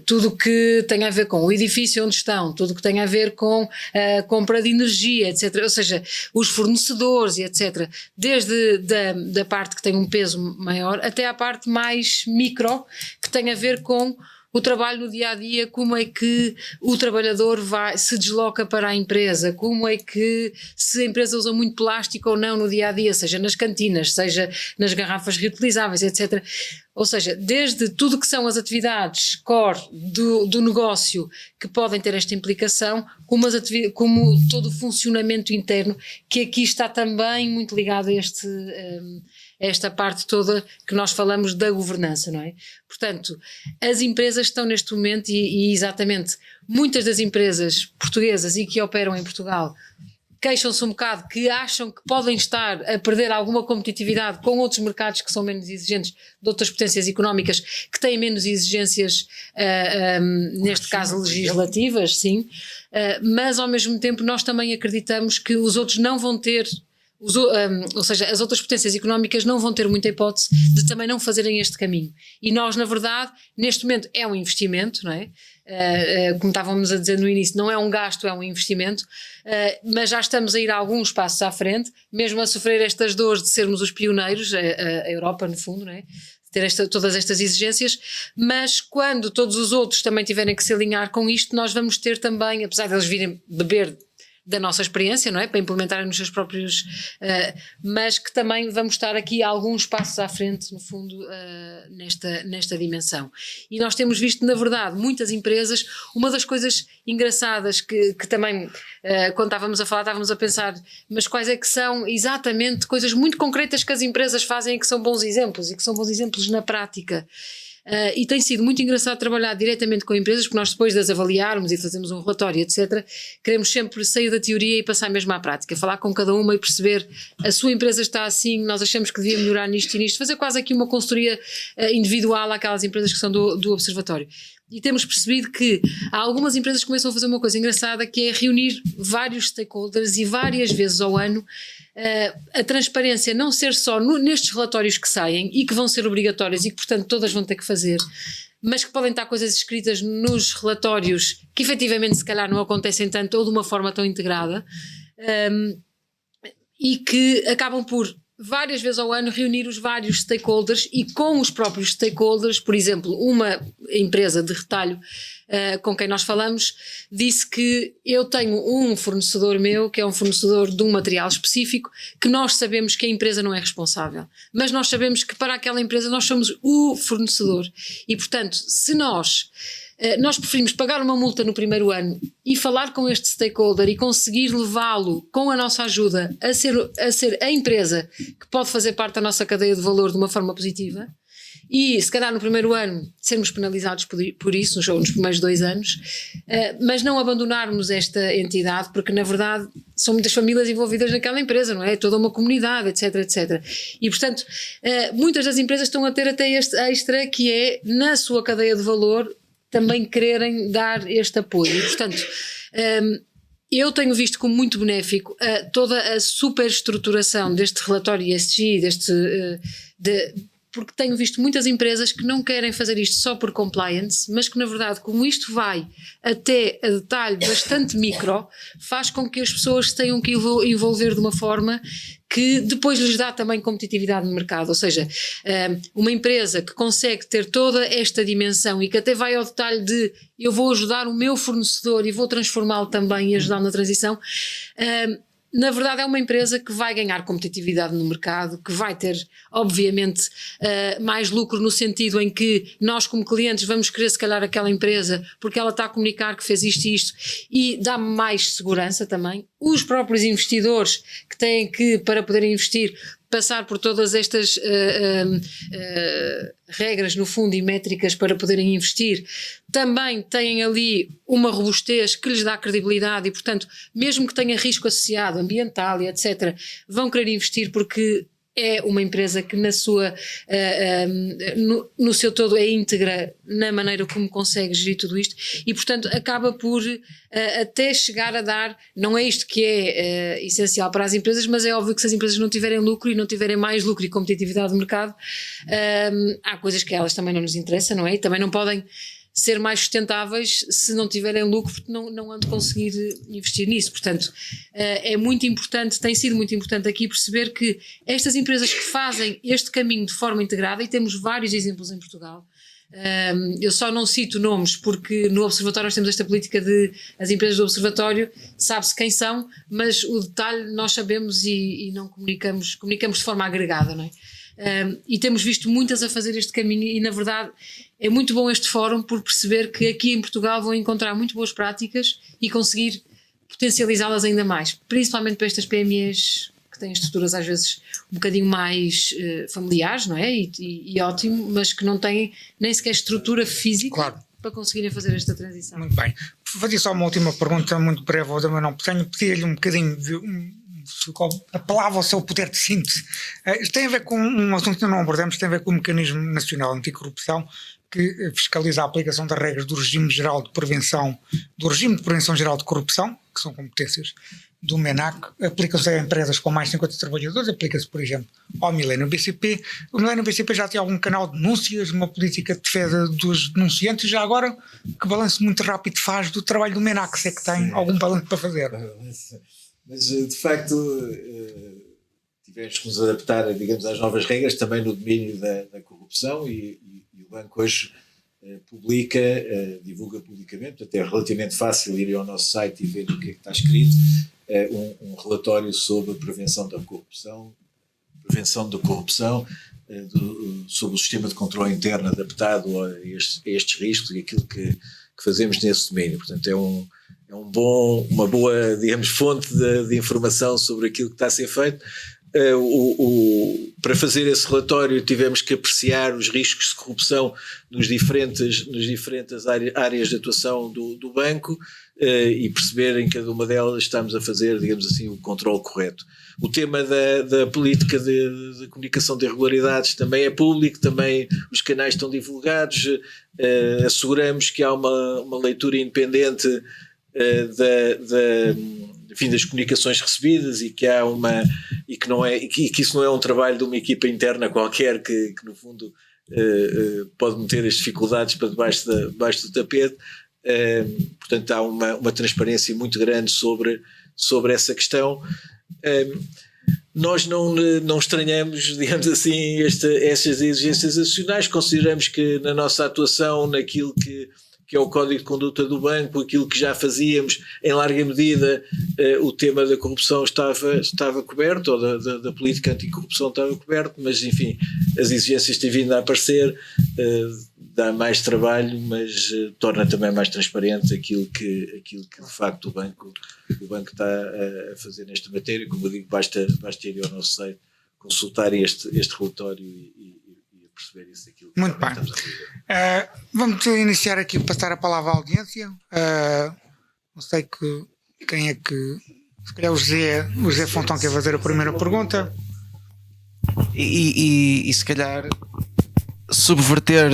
Speaker 4: tudo que tem a ver com o edifício onde estão, tudo que tem a ver com a compra de energia, etc. Ou seja, os fornecedores e etc. Desde da parte que tem um peso maior até à parte mais micro, que tem a ver com o trabalho no dia-a-dia, como é que o trabalhador se desloca para a empresa, como é que se a empresa usa muito plástico ou não no dia-a-dia, seja nas cantinas, seja nas garrafas reutilizáveis, etc. Ou seja, desde tudo que são as atividades core do negócio que podem ter esta implicação, como todo o funcionamento interno, que aqui está também muito ligado a esta parte toda que nós falamos da governança, não é? Portanto, as empresas estão neste momento e exatamente muitas das empresas portuguesas e que operam em Portugal queixam-se um bocado que acham que podem estar a perder alguma competitividade com outros mercados que são menos exigentes, de outras potências económicas que têm menos exigências, neste caso legislativas, sim, mas ao mesmo tempo nós também acreditamos que os outros não vão ter, ou seja, as outras potências económicas não vão ter muita hipótese de também não fazerem este caminho. E nós, na verdade, neste momento é um investimento, não é? Como estávamos a dizer no início, não é um gasto, é um investimento, mas já estamos a ir alguns passos à frente, mesmo a sofrer estas dores de sermos os pioneiros, a Europa no fundo, não é? Ter todas estas exigências, mas quando todos os outros também tiverem que se alinhar com isto, nós vamos ter também, apesar de eles virem beber da nossa experiência, não é? Para implementarem nos seus próprios, mas que também vamos estar aqui alguns passos à frente, no fundo, nesta dimensão. E nós temos visto, na verdade, muitas empresas, uma das coisas engraçadas que também, quando estávamos a pensar, mas quais é que são exatamente coisas muito concretas que as empresas fazem e que são bons exemplos, e que são bons exemplos na prática. E tem sido muito engraçado trabalhar diretamente com empresas, porque nós depois de as avaliarmos e fazermos um relatório, etc., queremos sempre sair da teoria e passar mesmo à prática, falar com cada uma e perceber a sua empresa está assim, nós achamos que devia melhorar nisto e nisto, fazer quase aqui uma consultoria individual àquelas empresas que são do Observatório. E temos percebido que há algumas empresas que começam a fazer uma coisa engraçada, que é reunir vários stakeholders e várias vezes ao ano a transparência não ser só nestes relatórios que saem e que vão ser obrigatórios e que portanto todas vão ter que fazer, mas que podem estar coisas escritas nos relatórios que efetivamente se calhar não acontecem tanto ou de uma forma tão integrada, e que acabam por várias vezes ao ano reunir os vários stakeholders e com os próprios stakeholders. Por exemplo, uma empresa de retalho com quem nós falamos disse que eu tenho um fornecedor meu que é um fornecedor de um material específico que nós sabemos que a empresa não é responsável, mas nós sabemos que para aquela empresa nós somos o fornecedor e portanto se nós preferimos pagar uma multa no primeiro ano e falar com este stakeholder e conseguir levá-lo com a nossa ajuda a ser a empresa que pode fazer parte da nossa cadeia de valor de uma forma positiva e se calhar no primeiro ano sermos penalizados por isso, nos primeiros 2 anos, mas não abandonarmos esta entidade, porque na verdade são muitas famílias envolvidas naquela empresa, não é? Toda uma comunidade, etc, etc. E portanto muitas das empresas estão a ter até este extra que é na sua cadeia de valor também quererem dar este apoio e portanto eu tenho visto como muito benéfico toda a superestruturação deste relatório ESG, porque tenho visto muitas empresas que não querem fazer isto só por compliance, mas que na verdade como isto vai até a detalhe bastante micro, faz com que as pessoas tenham que envolver de uma forma que depois lhes dá também competitividade no mercado, ou seja, uma empresa que consegue ter toda esta dimensão e que até vai ao detalhe de eu vou ajudar o meu fornecedor e vou transformá-lo também e ajudá-lo na transição, na verdade é uma empresa que vai ganhar competitividade no mercado, que vai ter obviamente mais lucro no sentido em que nós como clientes vamos querer se calhar aquela empresa porque ela está a comunicar que fez isto e isto e dá mais segurança também. Os próprios investidores que têm que, para poderem investir, passar por todas estas regras no fundo e métricas para poderem investir, também têm ali uma robustez que lhes dá credibilidade e portanto mesmo que tenha risco associado, ambiental e etc, vão querer investir porque é uma empresa que no seu todo é íntegra na maneira como consegue gerir tudo isto e, portanto, acaba por até chegar a dar, não é isto que é essencial para as empresas, mas é óbvio que se as empresas não tiverem lucro e não tiverem mais lucro e competitividade de mercado, há coisas que elas também não nos interessam, não é? E também não podem ser mais sustentáveis se não tiverem lucro, porque não hão de conseguir investir nisso. Portanto, é muito importante, tem sido muito importante aqui perceber que estas empresas que fazem este caminho de forma integrada, e temos vários exemplos em Portugal, eu só não cito nomes porque no Observatório nós temos esta política de as empresas do Observatório, sabe-se quem são, mas o detalhe nós sabemos e não comunicamos de forma agregada, não é? E temos visto muitas a fazer este caminho e na verdade é muito bom este fórum por perceber que aqui em Portugal vão encontrar muito boas práticas e conseguir potencializá-las ainda mais, principalmente para estas PMEs que têm estruturas às vezes um bocadinho mais familiares, não é? E ótimo, mas que não têm nem sequer estrutura física, claro, para conseguirem fazer esta transição.
Speaker 1: Muito bem. Fazia só uma última pergunta muito breve ao Dr. Manuel Peçanha, pedir-lhe um bocadinho de apelava ao seu poder de síntese. Isto tem a ver com um assunto que não abordamos, tem a ver com o Mecanismo Nacional Anticorrupção, que fiscaliza a aplicação das regras do regime de prevenção geral de corrupção, que são competências do MENAC, aplica-se a empresas com mais de 50 trabalhadores, aplica-se, por exemplo, ao Millennium BCP. O Millennium BCP já tem algum canal de denúncias, uma política de defesa dos denunciantes, e já agora, que balanço muito rápido faz do trabalho do MENAC, se é que tem algum balanço para fazer?
Speaker 2: Mas, de facto, tivemos que nos adaptar, digamos, às novas regras, também no domínio da corrupção, e o banco hoje divulga publicamente, até é relativamente fácil ir ao nosso site e ver o que é que está escrito, um relatório sobre a prevenção da corrupção, sobre o sistema de controle interno adaptado a estes riscos e aquilo que fazemos nesse domínio. Portanto, uma boa, digamos, fonte de informação sobre aquilo que está a ser feito. Para fazer esse relatório tivemos que apreciar os riscos de corrupção nos diferentes áreas de atuação do banco e perceber em cada uma delas estamos a fazer, digamos assim, o controle correto. O tema da política de comunicação de irregularidades também é público, também os canais estão divulgados, asseguramos que há uma leitura independente das comunicações recebidas e que há que isso não é um trabalho de uma equipa interna qualquer que no fundo pode meter as dificuldades para debaixo do tapete. Portanto, há uma transparência muito grande sobre essa questão. Nós não estranhamos, digamos assim, estas exigências adicionais. Consideramos que na nossa atuação, naquilo que é o Código de Conduta do Banco, aquilo que já fazíamos, em larga medida, o tema da corrupção estava coberto, ou da política anticorrupção estava coberto, mas, enfim, as exigências têm vindo a aparecer, dá mais trabalho, mas torna também mais transparente aquilo que de facto o banco está a fazer nesta matéria. Como eu digo, basta ir ao nosso site, consultar este relatório e perceber isso aquilo que
Speaker 1: muito bem.
Speaker 2: Estamos a fazer.
Speaker 1: Vamos iniciar aqui, passar a palavra à audiência. Não sei quem é que. Se calhar o José Fontão quer fazer a primeira pergunta.
Speaker 5: E se calhar subverter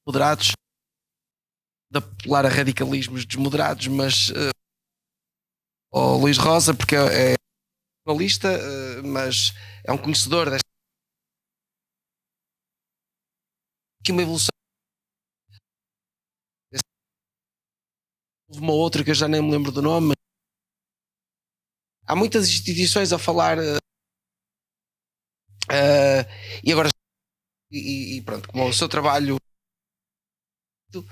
Speaker 5: moderados, de apelar a radicalismos desmoderados, mas o Luís Rosa, porque é jornalista, mas é um conhecedor desta. Que uma evolução. Houve uma outra que eu já nem me lembro do nome. Há muitas instituições a falar e agora e pronto, como o seu trabalho de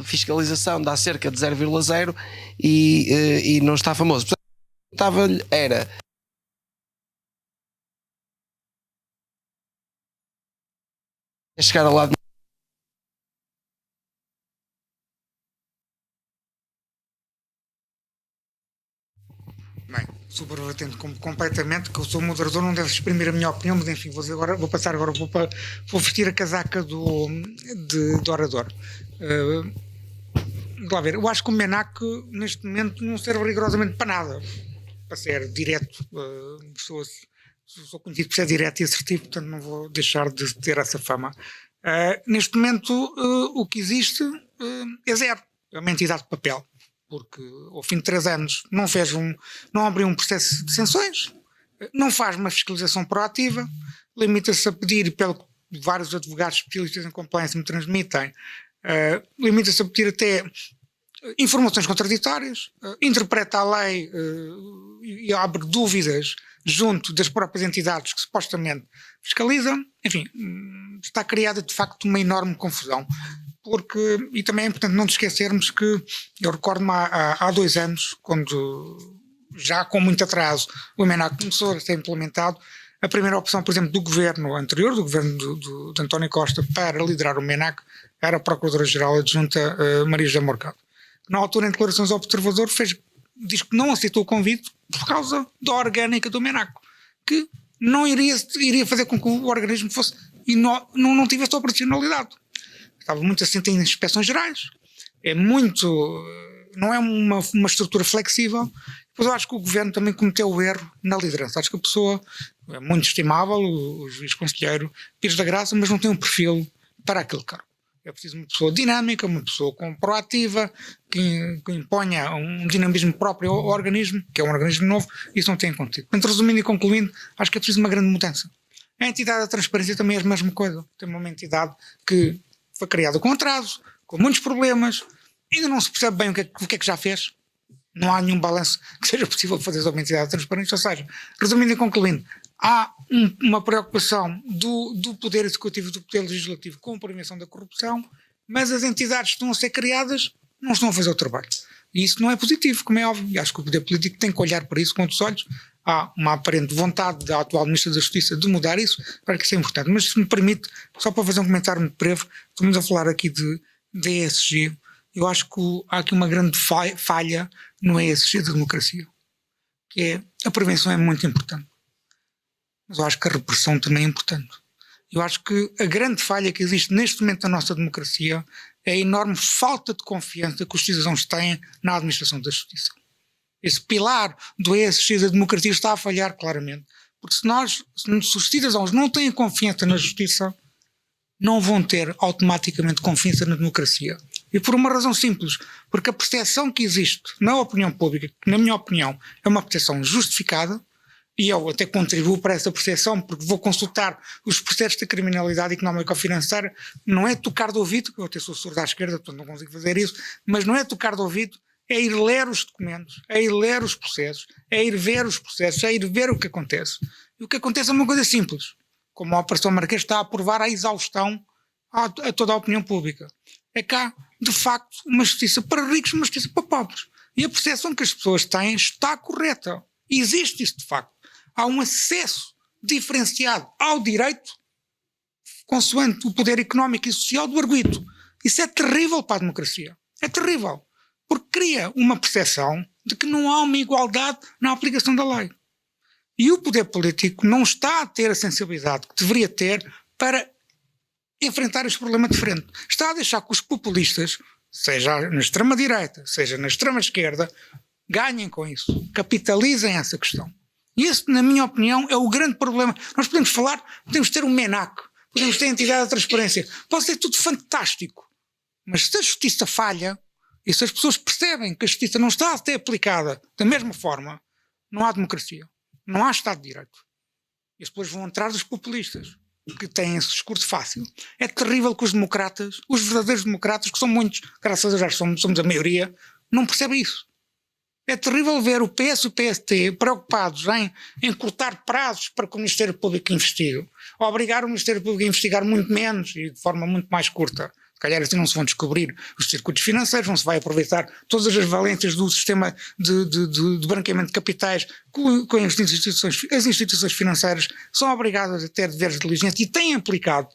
Speaker 5: fiscalização dá cerca de 0,0 e não está famoso. Portanto, era chegar ao lado.
Speaker 1: Bem, subvertendo completamente, que eu sou moderador, não devo exprimir a minha opinião, mas enfim, vou passar agora, vou vestir a casaca de orador. Vamos lá ver, eu acho que o MENAC neste momento não serve rigorosamente para nada. para ser direto, sou conhecido por ser direto e assertivo, portanto não vou deixar de ter essa fama. Neste momento, o que existe é zero. É uma entidade de papel, porque ao fim de 3 anos não abriu um processo de sanções, não faz uma fiscalização proativa, limita-se a pedir, pelo que vários advogados especialistas em compliance me transmitem, limita-se a pedir até informações contraditórias, interpreta a lei e abre dúvidas junto das próprias entidades que supostamente fiscalizam. Enfim, está criada de facto uma enorme confusão. E também é importante não nos esquecermos que eu recordo-me há 2 anos, quando já com muito atraso o MENAC começou a ser implementado, a primeira opção, por exemplo, do governo anterior, do governo de António Costa, para liderar o MENAC, era a Procuradora-Geral Adjunta Maria José Morgado. Na altura, em declarações ao Observador, diz que não aceitou o convite por causa da orgânica do MENAC, que não iria fazer com que o organismo fosse e não tivesse operacionalidade. Estava muito assente em inspeções gerais, não é uma estrutura flexível. Depois eu acho que o governo também cometeu o erro na liderança. Acho que a pessoa é muito estimável, o juiz conselheiro Pires da Graça, mas não tem um perfil para aquele cargo. É preciso uma pessoa dinâmica, uma pessoa proativa, que imponha um dinamismo próprio ao organismo, que é um organismo novo, e isso não tem acontecido. Portanto, resumindo e concluindo, acho que é preciso uma grande mudança. A entidade da transparência também é a mesma coisa. Tem uma entidade que foi criada com atraso, com muitos problemas, ainda não se percebe bem o que é que já fez. Não há nenhum balanço que seja possível fazer sobre a entidade de transparência. Ou seja, resumindo e concluindo, há uma preocupação do Poder Executivo e do Poder Legislativo com a prevenção da corrupção, mas as entidades que estão a ser criadas não estão a fazer o trabalho. E isso não é positivo, como é óbvio. E acho que o Poder Político tem que olhar para isso com outros olhos. Há uma aparente vontade da atual Ministra da Justiça de mudar isso, para que isso é importante. Mas se me permite, só para fazer um comentário muito breve, estamos a falar aqui de ESG. Eu acho que há aqui uma grande falha no ESG da democracia, que é a prevenção é muito importante, mas eu acho que a repressão também é importante. Eu acho que a grande falha que existe neste momento na nossa democracia é a enorme falta de confiança que os cidadãos têm na administração da justiça. Esse pilar do ESG da democracia está a falhar claramente, porque se os cidadãos não têm confiança na justiça, não vão ter automaticamente confiança na democracia. E por uma razão simples, porque a percepção que existe na opinião pública, que na minha opinião é uma percepção justificada, e eu até contribuo para essa percepção, porque vou consultar os processos da criminalidade económica ou financeira, não é tocar de ouvido, eu até sou surdo à esquerda, portanto não consigo fazer isso, mas não é tocar de ouvido, é ir ler os documentos, é ir ler os processos, é ir ver os processos, é ir ver o que acontece. E o que acontece é uma coisa simples, como a Operação Marquês está a provar a exaustão a toda a opinião pública. É cá, de facto, uma justiça para ricos, uma justiça para pobres. E a percepção que as pessoas têm está correta. Existe isso de facto. Há um acesso diferenciado ao direito consoante o poder económico e social do arguido. Isso é terrível para a democracia. É terrível. Porque cria uma percepção de que não há uma igualdade na aplicação da lei. E o poder político não está a ter a sensibilidade que deveria ter para enfrentar este problema de frente. Está a deixar que os populistas, seja na extrema-direita, seja na extrema-esquerda, ganhem com isso, capitalizem essa questão. E esse, na minha opinião, é o grande problema. Nós podemos ter um MENAC, podemos ter a entidade da transparência, pode ser tudo fantástico, mas se a justiça falha, e se as pessoas percebem que a justiça não está a ser aplicada da mesma forma, não há democracia, não há Estado de Direito. E as pessoas vão entrar dos populistas, que têm esse discurso fácil. É terrível que os democratas, os verdadeiros democratas, que são muitos, graças a Deus somos a maioria, não percebem isso. É terrível ver o PS e o PST preocupados em cortar prazos para que o Ministério Público investigue, ou obrigar o Ministério Público a investigar muito menos e de forma muito mais curta. Se calhar assim não se vão descobrir os circuitos financeiros, não se vai aproveitar todas as valências do sistema de branqueamento de capitais com as instituições financeiras são obrigadas a ter deveres de diligência e têm aplicado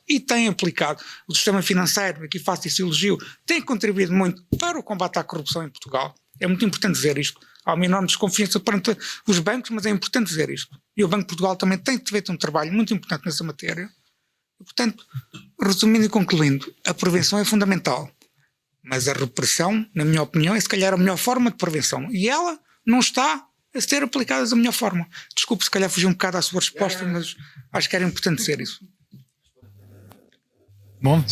Speaker 1: o sistema financeiro, aqui faço esse elogio, tem contribuído muito para o combate à corrupção em Portugal. É muito importante dizer isto. Há uma enorme desconfiança perante os bancos, mas é importante dizer isto. E o Banco de Portugal também tem feito um trabalho muito importante nessa matéria. E, portanto, resumindo e concluindo, a prevenção é fundamental. Mas a repressão, na minha opinião, é se calhar a melhor forma de prevenção. E ela não está a ser aplicadas da melhor forma. Desculpe, se calhar fugi um bocado à sua resposta, mas acho que era importante ser isso.
Speaker 6: Bom,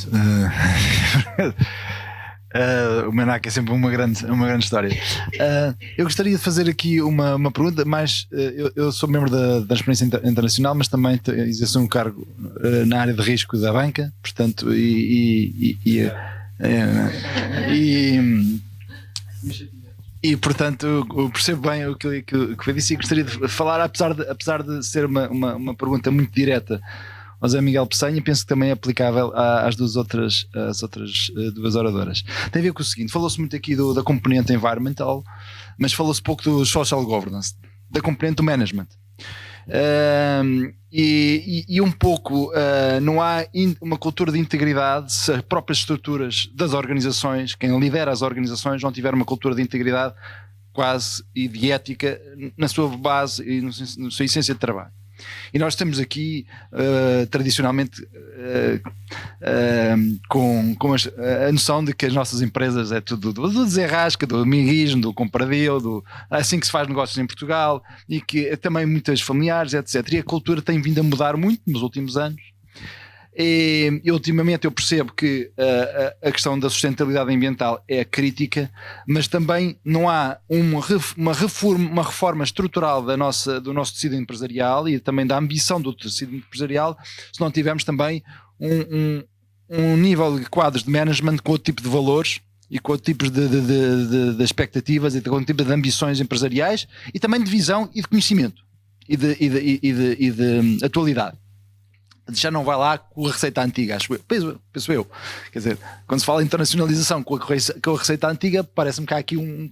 Speaker 6: o Menac é sempre uma grande história. Eu gostaria de fazer aqui uma pergunta, mas eu sou membro da Transparência Internacional, mas também exerço um cargo na área de risco da banca, portanto, e portanto eu percebo bem o que eu disse e gostaria de falar, apesar de ser uma pergunta muito direta ao Zé Miguel Peçanha, penso que também é aplicável às duas outras duas oradoras. Tem a ver com o seguinte: falou-se muito aqui da componente environmental, mas falou-se pouco do social governance, da componente do management. E um pouco não há uma cultura de integridade se as próprias estruturas das organizações, quem lidera as organizações, não tiver uma cultura de integridade quase e de ética na sua base e na sua essência de trabalho. E nós temos aqui tradicionalmente com a noção de que as nossas empresas é tudo do desenrasca, do amiguismo, do compradeu, assim que se faz negócios em Portugal, e que é também muitas familiares, etc. E a cultura tem vindo a mudar muito nos últimos anos. E ultimamente eu percebo que a questão da sustentabilidade ambiental é crítica, mas também não há uma reforma estrutural do nosso tecido empresarial e também da ambição do tecido empresarial, se não tivermos também um nível de quadros de management com outro tipo de valores e com outro tipo de expectativas e com outro tipo de ambições empresariais e também de visão e de conhecimento e de atualidade. Já não vai lá com a receita antiga, penso eu. Quer dizer, quando se fala em internacionalização com a receita antiga, parece-me que há aqui um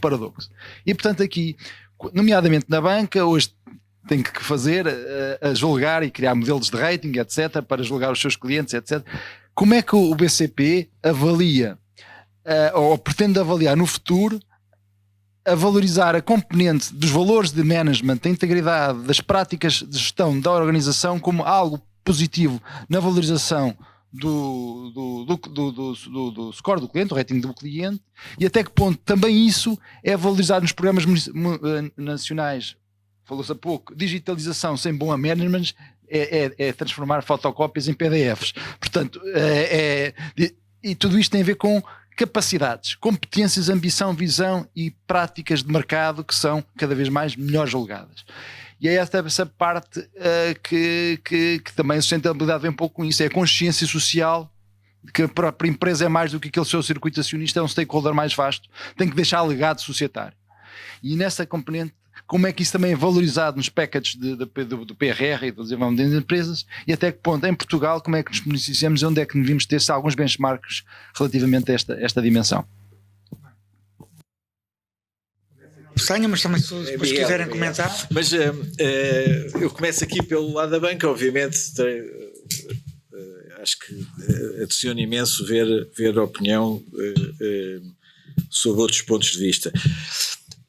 Speaker 6: paradoxo. E portanto aqui, nomeadamente na banca, hoje tem que fazer a julgar e criar modelos de rating, etc., para julgar os seus clientes, etc. Como é que o BCP avalia, ou pretende avaliar no futuro, a valorizar a componente dos valores de management, da integridade, das práticas de gestão da organização como algo positivo na valorização do score do cliente, do rating do cliente, e até que ponto também isso é valorizado nos programas nacionais? Falou-se há pouco, digitalização sem bom management é transformar fotocópias em PDFs. Portanto, e tudo isto tem a ver com capacidades, competências, ambição, visão e práticas de mercado que são cada vez mais melhor julgadas. E é essa parte que também a sustentabilidade vem um pouco com isso, é a consciência social de que a própria empresa é mais do que aquele seu circuito acionista, é um stakeholder mais vasto, tem que deixar legado societário. E nessa componente, como é que isso também é valorizado nos packages do PRR e do desenvolvimento das empresas, e até que ponto em Portugal, como é que nos beneficiamos e onde é que devíamos ter alguns benchmarks relativamente a esta dimensão?
Speaker 1: Senha, mas também se depois quiserem comentar.
Speaker 2: Mas eu começo aqui pelo lado da banca, obviamente. Acho que adiciona imenso ver a opinião sobre outros pontos de vista.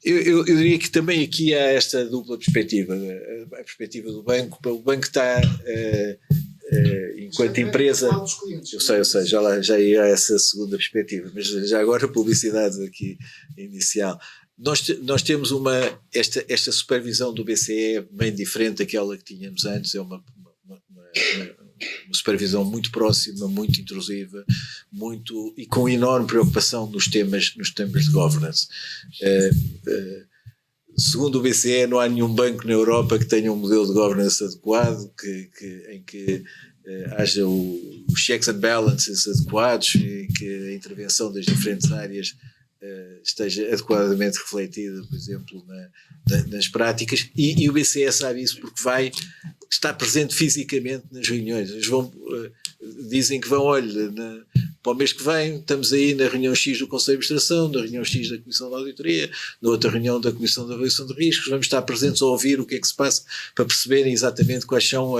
Speaker 2: Eu diria que também aqui há esta dupla perspectiva, a perspectiva do banco. O banco está, enquanto empresa, eu sei, já ia a essa segunda perspectiva, mas já agora a publicidade aqui inicial. Nós temos esta supervisão do BCE bem diferente daquela que tínhamos antes, é uma supervisão muito próxima, muito intrusiva, e com enorme preocupação nos temas de governance. Segundo o BCE, não há nenhum banco na Europa que tenha um modelo de governance adequado, em que haja os checks and balances adequados e que a intervenção das diferentes áreas esteja adequadamente refletida, por exemplo, nas práticas, e o BCE sabe isso porque está presente fisicamente nas reuniões. Eles dizem que olha, para o mês que vem estamos aí na reunião X do Conselho de Administração, na reunião X da Comissão de Auditoria, na outra reunião da Comissão de Avaliação de Riscos, vamos estar presentes a ouvir o que é que se passa para perceberem exatamente quais são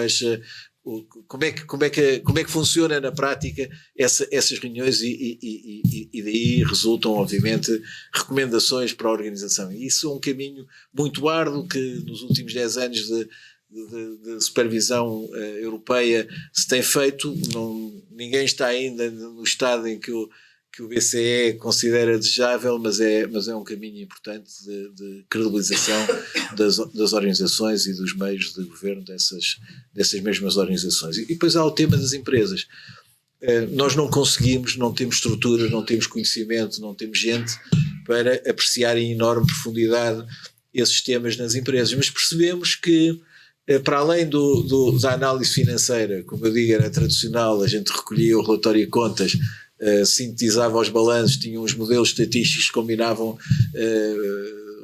Speaker 2: como é que funciona na prática essas reuniões e daí resultam, obviamente, recomendações para a organização. E isso é um caminho muito árduo que nos últimos 10 anos de supervisão europeia se tem feito. Ninguém está ainda no estado em que que o BCE considera desejável, mas é um caminho importante de credibilização das organizações e dos meios de governo dessas mesmas organizações. E depois há o tema das empresas. Nós não conseguimos, não temos estrutura, não temos conhecimento, não temos gente para apreciar em enorme profundidade esses temas nas empresas, mas percebemos que, para além da análise financeira, como eu digo, era tradicional, a gente recolhia o relatório de contas, sintetizava os balanços, tinha uns modelos estatísticos que combinavam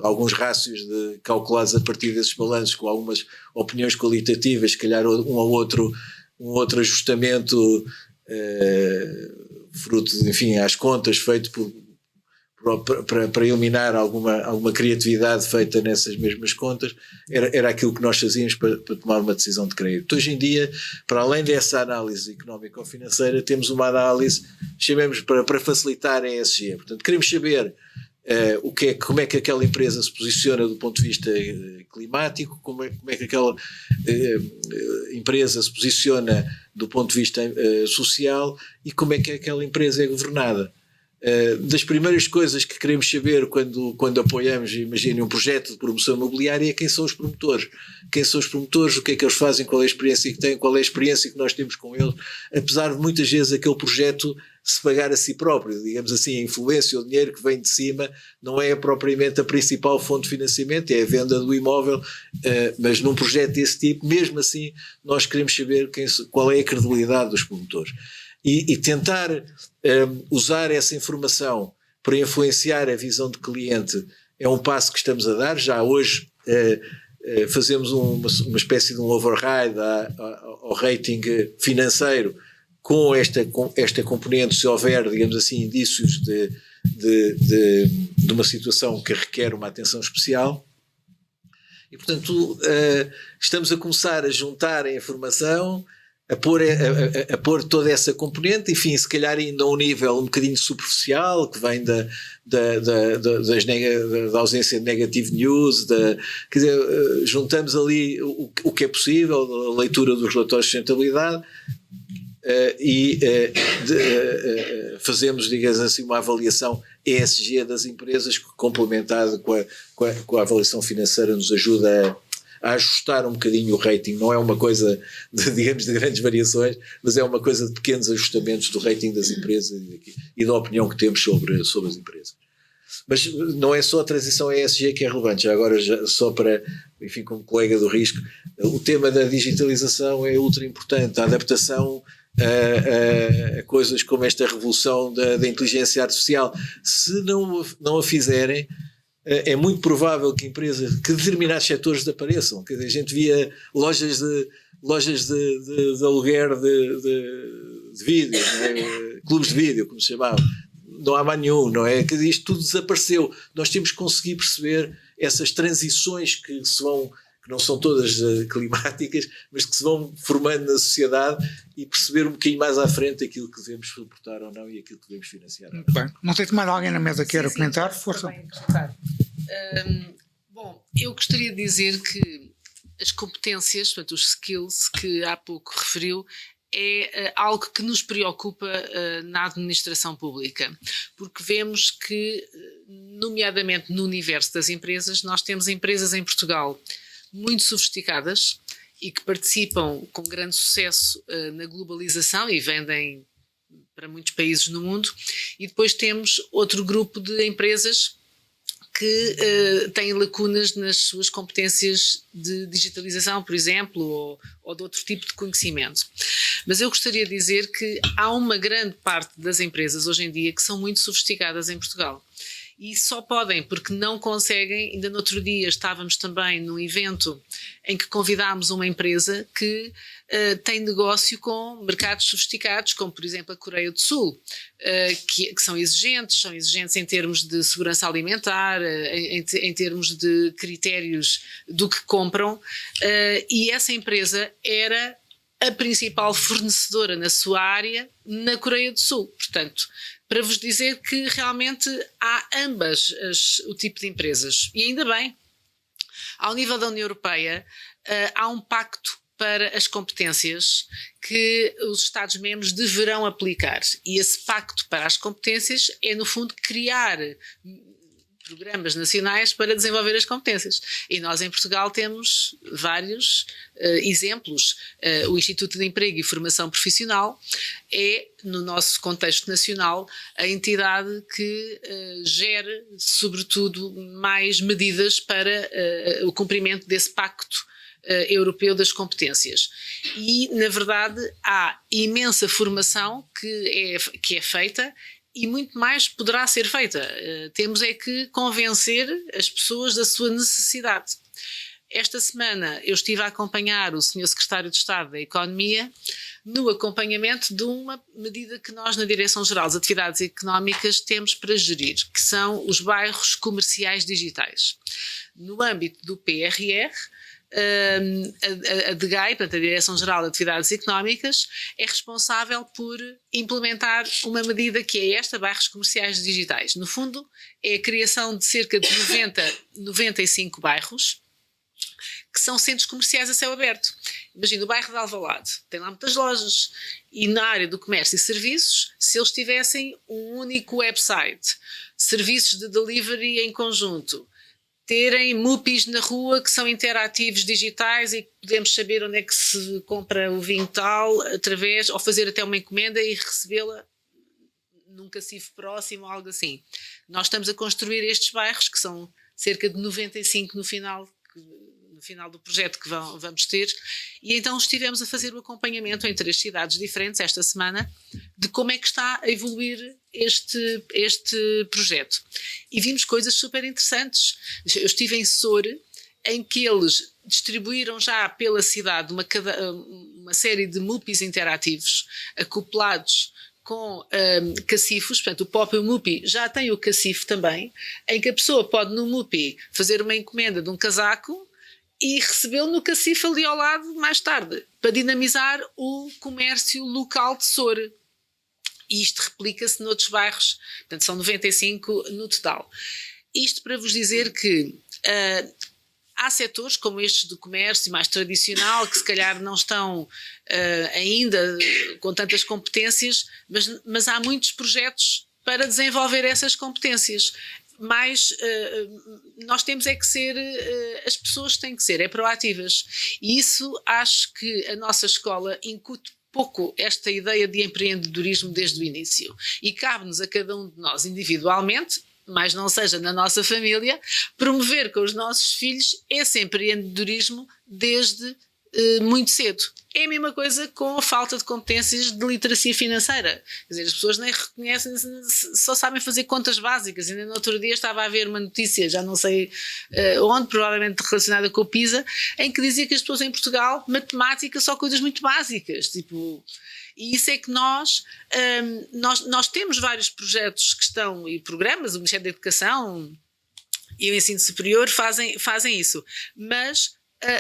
Speaker 2: alguns rácios calculados a partir desses balanços com algumas opiniões qualitativas, se calhar um ou outro ajustamento fruto, enfim, às contas feito para eliminar alguma criatividade feita nessas mesmas contas, era aquilo que nós fazíamos para tomar uma decisão de crédito. Hoje em dia, para além dessa análise económica ou financeira, temos uma análise, chamemos para facilitar a ESG. Portanto, queremos saber como é que aquela empresa se posiciona do ponto de vista climático, como é que aquela empresa se posiciona do ponto de vista social e como é que aquela empresa é governada. Das primeiras coisas que queremos saber quando apoiamos, imagine, um projeto de promoção imobiliária, é quem são os promotores. Quem são os promotores, o que é que eles fazem, qual é a experiência que têm, qual é a experiência que nós temos com eles, apesar de muitas vezes aquele projeto se pagar a si próprio, digamos assim, a influência, o dinheiro que vem de cima não é propriamente a principal fonte de financiamento, é a venda do imóvel, mas num projeto desse tipo, mesmo assim, nós queremos saber qual é a credibilidade dos promotores. E tentar usar essa informação para influenciar a visão do cliente é um passo que estamos a dar. Já hoje fazemos uma espécie de um override ao rating financeiro com esta componente, se houver, digamos assim, indícios de uma situação que requer uma atenção especial. E, portanto, estamos a começar a juntar a informação, a pôr toda essa componente, enfim, se calhar ainda a um nível um bocadinho superficial, que vem da ausência de negative news, quer dizer, juntamos ali o que é possível, a leitura dos relatórios de sustentabilidade, fazemos, digamos assim, uma avaliação ESG das empresas, que, complementada com a avaliação financeira, nos ajuda a ajustar um bocadinho o rating. Não é uma coisa digamos, de grandes variações, mas é uma coisa de pequenos ajustamentos do rating das empresas e da opinião que temos sobre as empresas. Mas não é só a transição ESG que é relevante. Já agora, só para, enfim, como colega do risco, o tema da digitalização é ultra importante, a adaptação a coisas como esta revolução da inteligência artificial. Se não a fizerem, é muito provável que determinados setores desapareçam. Quer dizer, a gente via lojas de aluguer de vídeo, né? Clubes de vídeo, como se chamava. Não há mais nenhum, não é? Quer dizer, isto tudo desapareceu. Nós temos que conseguir perceber essas transições que não são todas climáticas, mas que se vão formando na sociedade, e perceber um bocadinho mais à frente aquilo que devemos suportar ou não e aquilo que devemos financiar.
Speaker 1: Muito bem. Não sei se mais alguém na mesa queira comentar. Força.
Speaker 3: Bom, eu gostaria de dizer que as competências, portanto, os skills que há pouco referiu, é algo que nos preocupa na administração pública, porque vemos que, nomeadamente no universo das empresas, nós temos empresas em Portugal muito sofisticadas e que participam com grande sucesso na globalização e vendem para muitos países no mundo, e depois temos outro grupo de empresas que têm lacunas nas suas competências de digitalização, por exemplo, ou de outro tipo de conhecimento. Mas eu gostaria de dizer que há uma grande parte das empresas hoje em dia que são muito sofisticadas em Portugal. E só podem, porque não conseguem. Ainda no outro dia estávamos também num evento em que convidámos uma empresa que tem negócio com mercados sofisticados, como por exemplo a Coreia do Sul, que são exigentes em termos de segurança alimentar, em termos de critérios do que compram, e essa empresa era a principal fornecedora na sua área na Coreia do Sul. Portanto, para vos dizer que realmente há ambas o tipo de empresas. E ainda bem, ao nível da União Europeia, há um pacto para as competências que os Estados-membros deverão aplicar. E esse pacto para as competências é, no fundo, criar programas nacionais para desenvolver as competências. E nós em Portugal temos vários exemplos. O Instituto de Emprego e Formação Profissional é, no nosso contexto nacional, a entidade que gera, sobretudo, mais medidas para o cumprimento desse pacto europeu das competências. E, na verdade, há imensa formação que é feita e muito mais poderá ser feita. Temos é que convencer as pessoas da sua necessidade. Esta semana eu estive a acompanhar o Sr. Secretário de Estado da Economia no acompanhamento de uma medida que nós, na Direção-Geral das Atividades Económicas, temos para gerir, que são os bairros comerciais digitais. No âmbito do PRR, a DGAE, portanto a Direção-Geral de Atividades Económicas, é responsável por implementar uma medida que é esta, bairros comerciais digitais. No fundo, é a criação de cerca de 95 bairros, que são centros comerciais a céu aberto. Imagina o bairro de Alvalade, tem lá muitas lojas, e na área do comércio e serviços, se eles tivessem um único website, serviços de delivery em conjunto, terem MUPIs na rua que são interativos digitais e podemos saber onde é que se compra o vinho tal, através, ou fazer até uma encomenda e recebê-la num cacifo próximo ou algo assim. Nós estamos a construir estes bairros, que são cerca de 95 no final do projeto que vamos ter, e então estivemos a fazer o acompanhamento em 3 cidades diferentes esta semana de como é que está a evoluir este projeto. E vimos coisas super interessantes. Eu estive em Soure, em que eles distribuíram já pela cidade uma série de MUPIs interativos acoplados com cacifos, portanto o próprio MUPI já tem o cacifo também, em que a pessoa pode no MUPI fazer uma encomenda de um casaco e recebê-lo no cacifo ali ao lado mais tarde, para dinamizar o comércio local de Soure. E isto replica-se noutros bairros, portanto são 95 no total. Isto para vos dizer que há setores como estes do comércio mais tradicional, que se calhar não estão ainda com tantas competências, mas há muitos projetos para desenvolver essas competências. Mas nós temos é que ser, as pessoas têm que ser proativas, e isso acho que a nossa escola incute pouco esta ideia de empreendedorismo desde o início, e cabe-nos a cada um de nós individualmente, mas não seja na nossa família, promover com os nossos filhos esse empreendedorismo desde muito cedo. É a mesma coisa com a falta de competências de literacia financeira. Quer dizer, as pessoas nem reconhecem, só sabem fazer contas básicas. Ainda no outro dia estava a ver uma notícia, já não sei onde, provavelmente relacionada com o PISA, em que dizia que as pessoas em Portugal, matemática, só coisas muito básicas, tipo... E isso é que nós temos vários projetos que estão, e programas, o Ministério da Educação e o Ensino Superior fazem isso, mas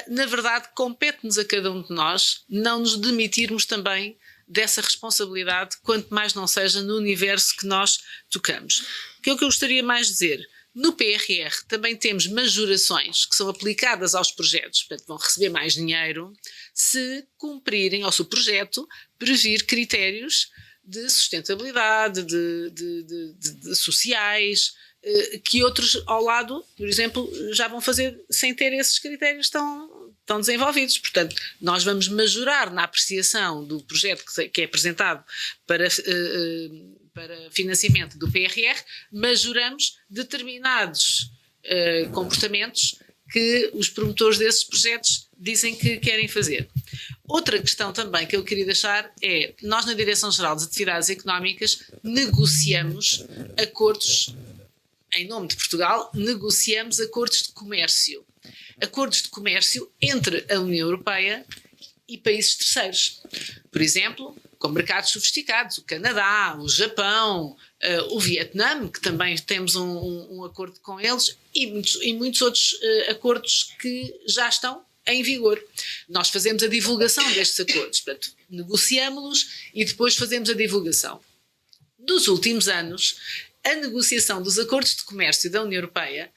Speaker 3: na verdade compete-nos a cada um de nós não nos demitirmos também dessa responsabilidade, quanto mais não seja no universo que nós tocamos. Que é o que eu gostaria mais de dizer. No PRR também temos majorações que são aplicadas aos projetos, portanto vão receber mais dinheiro se cumprirem, ou se o projeto previr critérios de sustentabilidade, de sociais, que outros ao lado, por exemplo, já vão fazer sem ter esses critérios tão desenvolvidos. Portanto, nós vamos majorar na apreciação do projeto que é apresentado para financiamento do PRR, majoramos determinados comportamentos que os promotores desses projetos dizem que querem fazer. Outra questão também que eu queria deixar é, nós na Direção-Geral das Atividades Económicas negociamos acordos, em nome de Portugal, negociamos acordos de comércio. Acordos de comércio entre a União Europeia e países terceiros. Por exemplo, com mercados sofisticados, o Canadá, o Japão, o Vietnã, que também temos um acordo com eles, e muitos outros acordos que já estão em vigor. Nós fazemos a divulgação destes acordos, portanto, negociamos-los e depois fazemos a divulgação. Nos últimos anos, a negociação dos acordos de comércio da União Europeia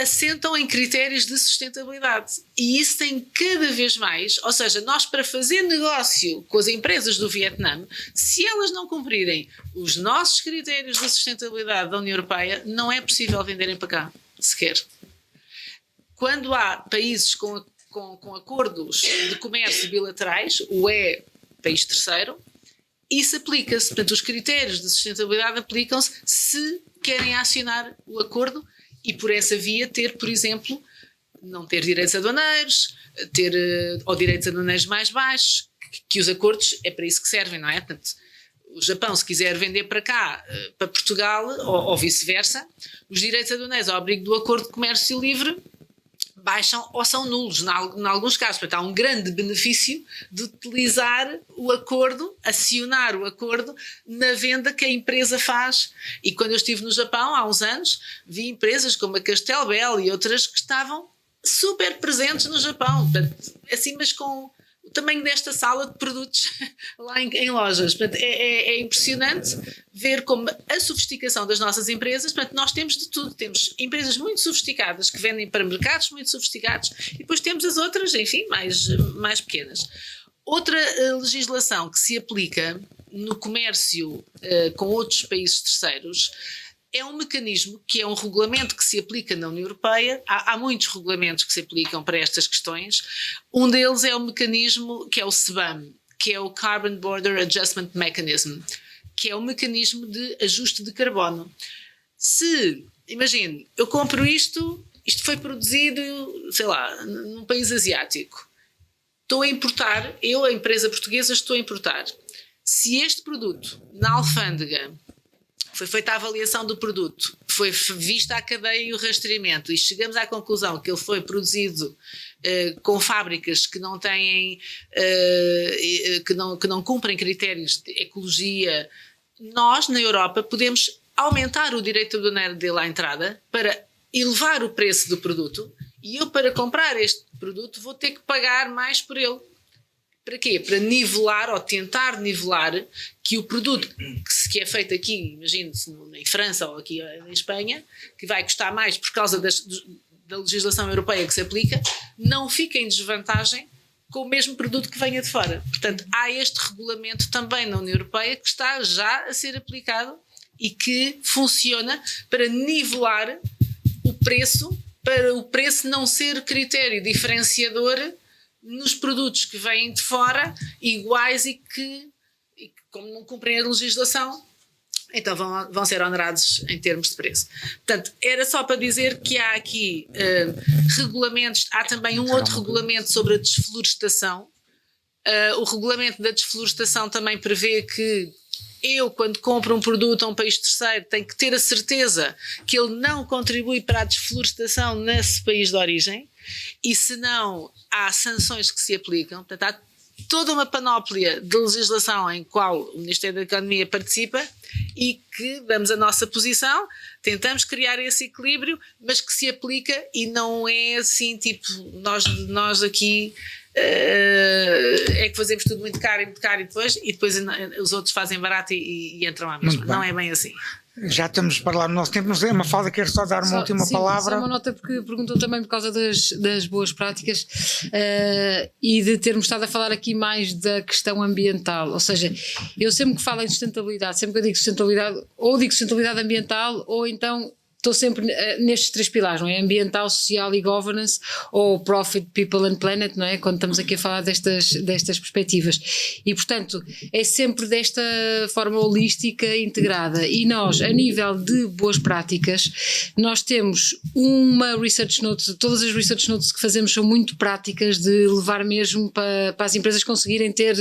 Speaker 3: assentam em critérios de sustentabilidade. E isso tem cada vez mais, ou seja, nós para fazer negócio com as empresas do Vietnã, se elas não cumprirem os nossos critérios de sustentabilidade da União Europeia, não é possível venderem para cá, sequer. Quando há países com acordos de comércio bilaterais, o país terceiro, isso aplica-se. Portanto, os critérios de sustentabilidade aplicam-se se querem acionar o acordo e por essa via ter, por exemplo, não ter direitos aduaneiros, ter ou direitos aduaneiros mais baixos, que os acordos é para isso que servem, não é? Portanto, o Japão, se quiser vender para cá, para Portugal, ou vice-versa, os direitos aduaneiros ao abrigo do acordo de comércio livre baixam ou são nulos, em alguns casos. Portanto, há um grande benefício de utilizar o acordo, acionar o acordo na venda que a empresa faz. E quando eu estive no Japão, há uns anos, vi empresas como a Castelbel e outras que estavam super presentes no Japão. Portanto, assim, mas com o tamanho desta sala de produtos lá em lojas. Portanto, é impressionante ver como a sofisticação das nossas empresas. Portanto, nós temos de tudo. Temos empresas muito sofisticadas que vendem para mercados muito sofisticados e depois temos as outras, enfim, mais pequenas. Outra legislação que se aplica no comércio com outros países terceiros é um mecanismo que é um regulamento que se aplica na União Europeia. Há muitos regulamentos que se aplicam para estas questões. Um deles é o mecanismo que é o CBAM, que é o Carbon Border Adjustment Mechanism, que é o mecanismo de ajuste de carbono. Se, imagine, eu compro isto foi produzido, sei lá, num país asiático. Estou a importar, eu, a empresa portuguesa, estou a importar. Se este produto, na alfândega, foi feita a avaliação do produto, foi vista a cadeia e o rastreamento e chegamos à conclusão que ele foi produzido com fábricas que não têm, que não cumprem critérios de ecologia, nós na Europa podemos aumentar o direito aduaneiro dele à entrada para elevar o preço do produto e eu para comprar este produto vou ter que pagar mais por ele. Para quê? Para nivelar ou tentar nivelar que o produto que é feito aqui, imagine-se em França ou aqui em Espanha, que vai custar mais por causa da legislação europeia que se aplica, não fica em desvantagem com o mesmo produto que venha de fora. Portanto, há este regulamento também na União Europeia que está já a ser aplicado e que funciona para nivelar o preço, para o preço não ser critério diferenciador nos produtos que vêm de fora, iguais e que como não cumprem a legislação, então vão ser onerados em termos de preço. Portanto, era só para dizer que há aqui regulamentos, há também um outro regulamento sobre a desflorestação. O regulamento da desflorestação também prevê que eu, quando compro um produto a um país terceiro, tenho que ter a certeza que ele não contribui para a desflorestação nesse país de origem. E se não, há sanções que se aplicam. Portanto, há toda uma panóplia de legislação em qual o Ministério da Economia participa e que damos a nossa posição, tentamos criar esse equilíbrio, mas que se aplica e não é assim, tipo, nós aqui é que fazemos tudo muito caro e depois os outros fazem barato e entram à mesma. Não é bem assim.
Speaker 1: Já estamos para lá no nosso tempo, mas a Mafalda quer só dar uma última palavra.
Speaker 4: Só uma nota, porque perguntou também por causa das boas práticas e de termos estado a falar aqui mais da questão ambiental. Ou seja, eu sempre que falo em sustentabilidade, sempre que eu digo sustentabilidade, ou digo sustentabilidade ambiental, ou então estou sempre nestes três pilares, não é? Ambiental, social e governance, ou profit, people and planet, não é? Quando estamos aqui a falar destas perspectivas. E, portanto, é sempre desta forma holística, integrada. E nós, a nível de boas práticas, nós temos uma research note, todas as research notes que fazemos são muito práticas, de levar mesmo para as empresas conseguirem ter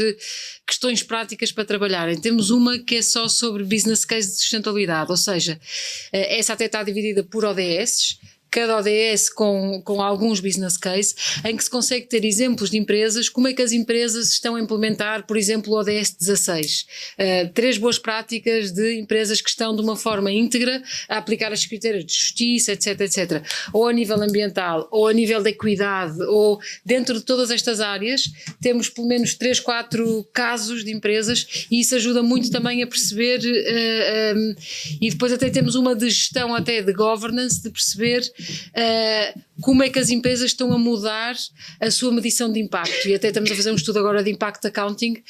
Speaker 4: questões práticas para trabalharem. Temos uma que é só sobre business case de sustentabilidade, ou seja, essa até está dividida por ODS, cada ODS com alguns business case, em que se consegue ter exemplos de empresas, como é que as empresas estão a implementar, por exemplo, o ODS 16. 3 boas práticas de empresas que estão de uma forma íntegra a aplicar os critérios de justiça, etc, etc. Ou a nível ambiental, ou a nível de equidade, ou dentro de todas estas áreas, temos pelo menos 3, 4 casos de empresas e isso ajuda muito também a perceber, e depois até temos uma de gestão, até de governance, de perceber como é que as empresas estão a mudar a sua medição de impacto. E até estamos a fazer um estudo agora de Impact Accounting,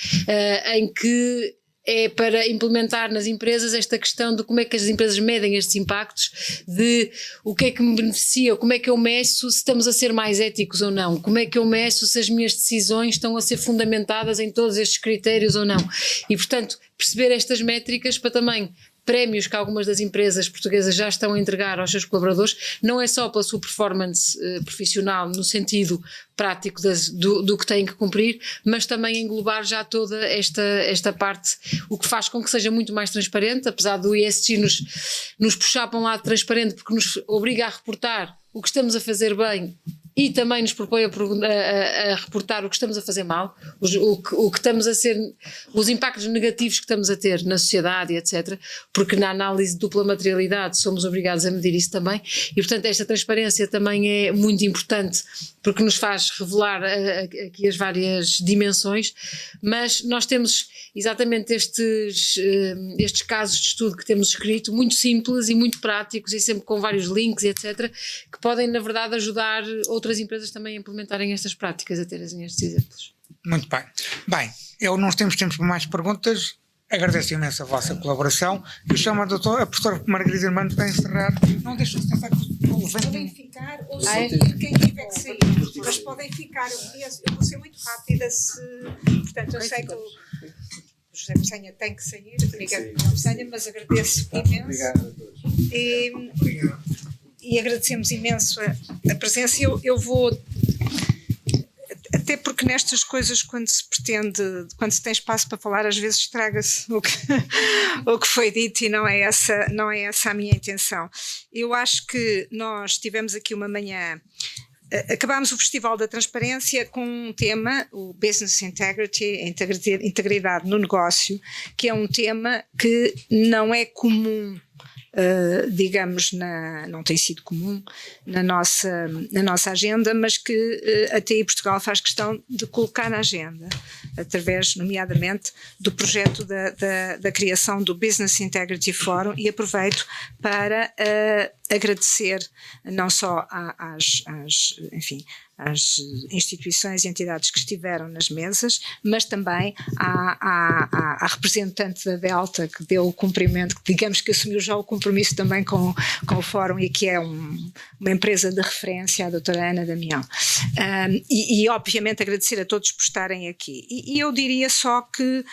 Speaker 4: em que é para implementar nas empresas esta questão de como é que as empresas medem estes impactos, de o que é que me beneficia, como é que eu meço se estamos a ser mais éticos ou não, como é que eu meço se as minhas decisões estão a ser fundamentadas em todos estes critérios ou não. E, portanto, perceber estas métricas para também prémios que algumas das empresas portuguesas já estão a entregar aos seus colaboradores, não é só pela sua performance profissional no sentido prático do que têm que cumprir, mas também englobar já toda esta parte, o que faz com que seja muito mais transparente, apesar do ESG nos puxar para um lado transparente, porque nos obriga a reportar o que estamos a fazer bem e também nos propõe a reportar o que estamos a fazer mal, o que estamos a ser, os impactos negativos que estamos a ter na sociedade, etc. Porque na análise de dupla materialidade somos obrigados a medir isso também e, portanto, esta transparência também é muito importante porque nos faz revelar aqui as várias dimensões, mas nós temos exatamente estes casos de estudo que temos escrito, muito simples e muito práticos e sempre com vários links, etc., que podem, na verdade, ajudar outras empresas também a implementarem estas práticas, a terem estes exemplos.
Speaker 1: Muito bem. Bem, não temos tempo para mais perguntas. Agradeço imenso a vossa colaboração. Eu chamo a professora Margarida Armando para encerrar. Não deixem de pensar que
Speaker 7: podem ficar ou sair quem tiver que sair, mas podem ficar. Eu vou ser muito rápida portanto, eu sei que o José Pessanha tem que sair, obrigado Pessanha, mas agradeço imenso. Obrigado a todos. E agradecemos imenso a presença. Eu vou, até porque nestas coisas, quando se tem espaço para falar, às vezes estraga-se o que foi dito e não é essa a minha intenção. Eu acho que nós tivemos aqui uma manhã, acabámos o Festival da Transparência com um tema, o Business Integrity, integridade no negócio, que é um tema que não é comum, digamos, não tem sido comum na nossa agenda, mas que a TI Portugal faz questão de colocar na agenda, através, nomeadamente, do projeto da criação do Business Integrity Forum, e aproveito para agradecer não só às instituições e entidades que estiveram nas mesas, mas também à representante da Delta que deu o cumprimento, que digamos que assumiu já o compromisso também com o Fórum e que é uma empresa de referência, a doutora Ana Damião. E obviamente agradecer a todos por estarem aqui. E eu diria só que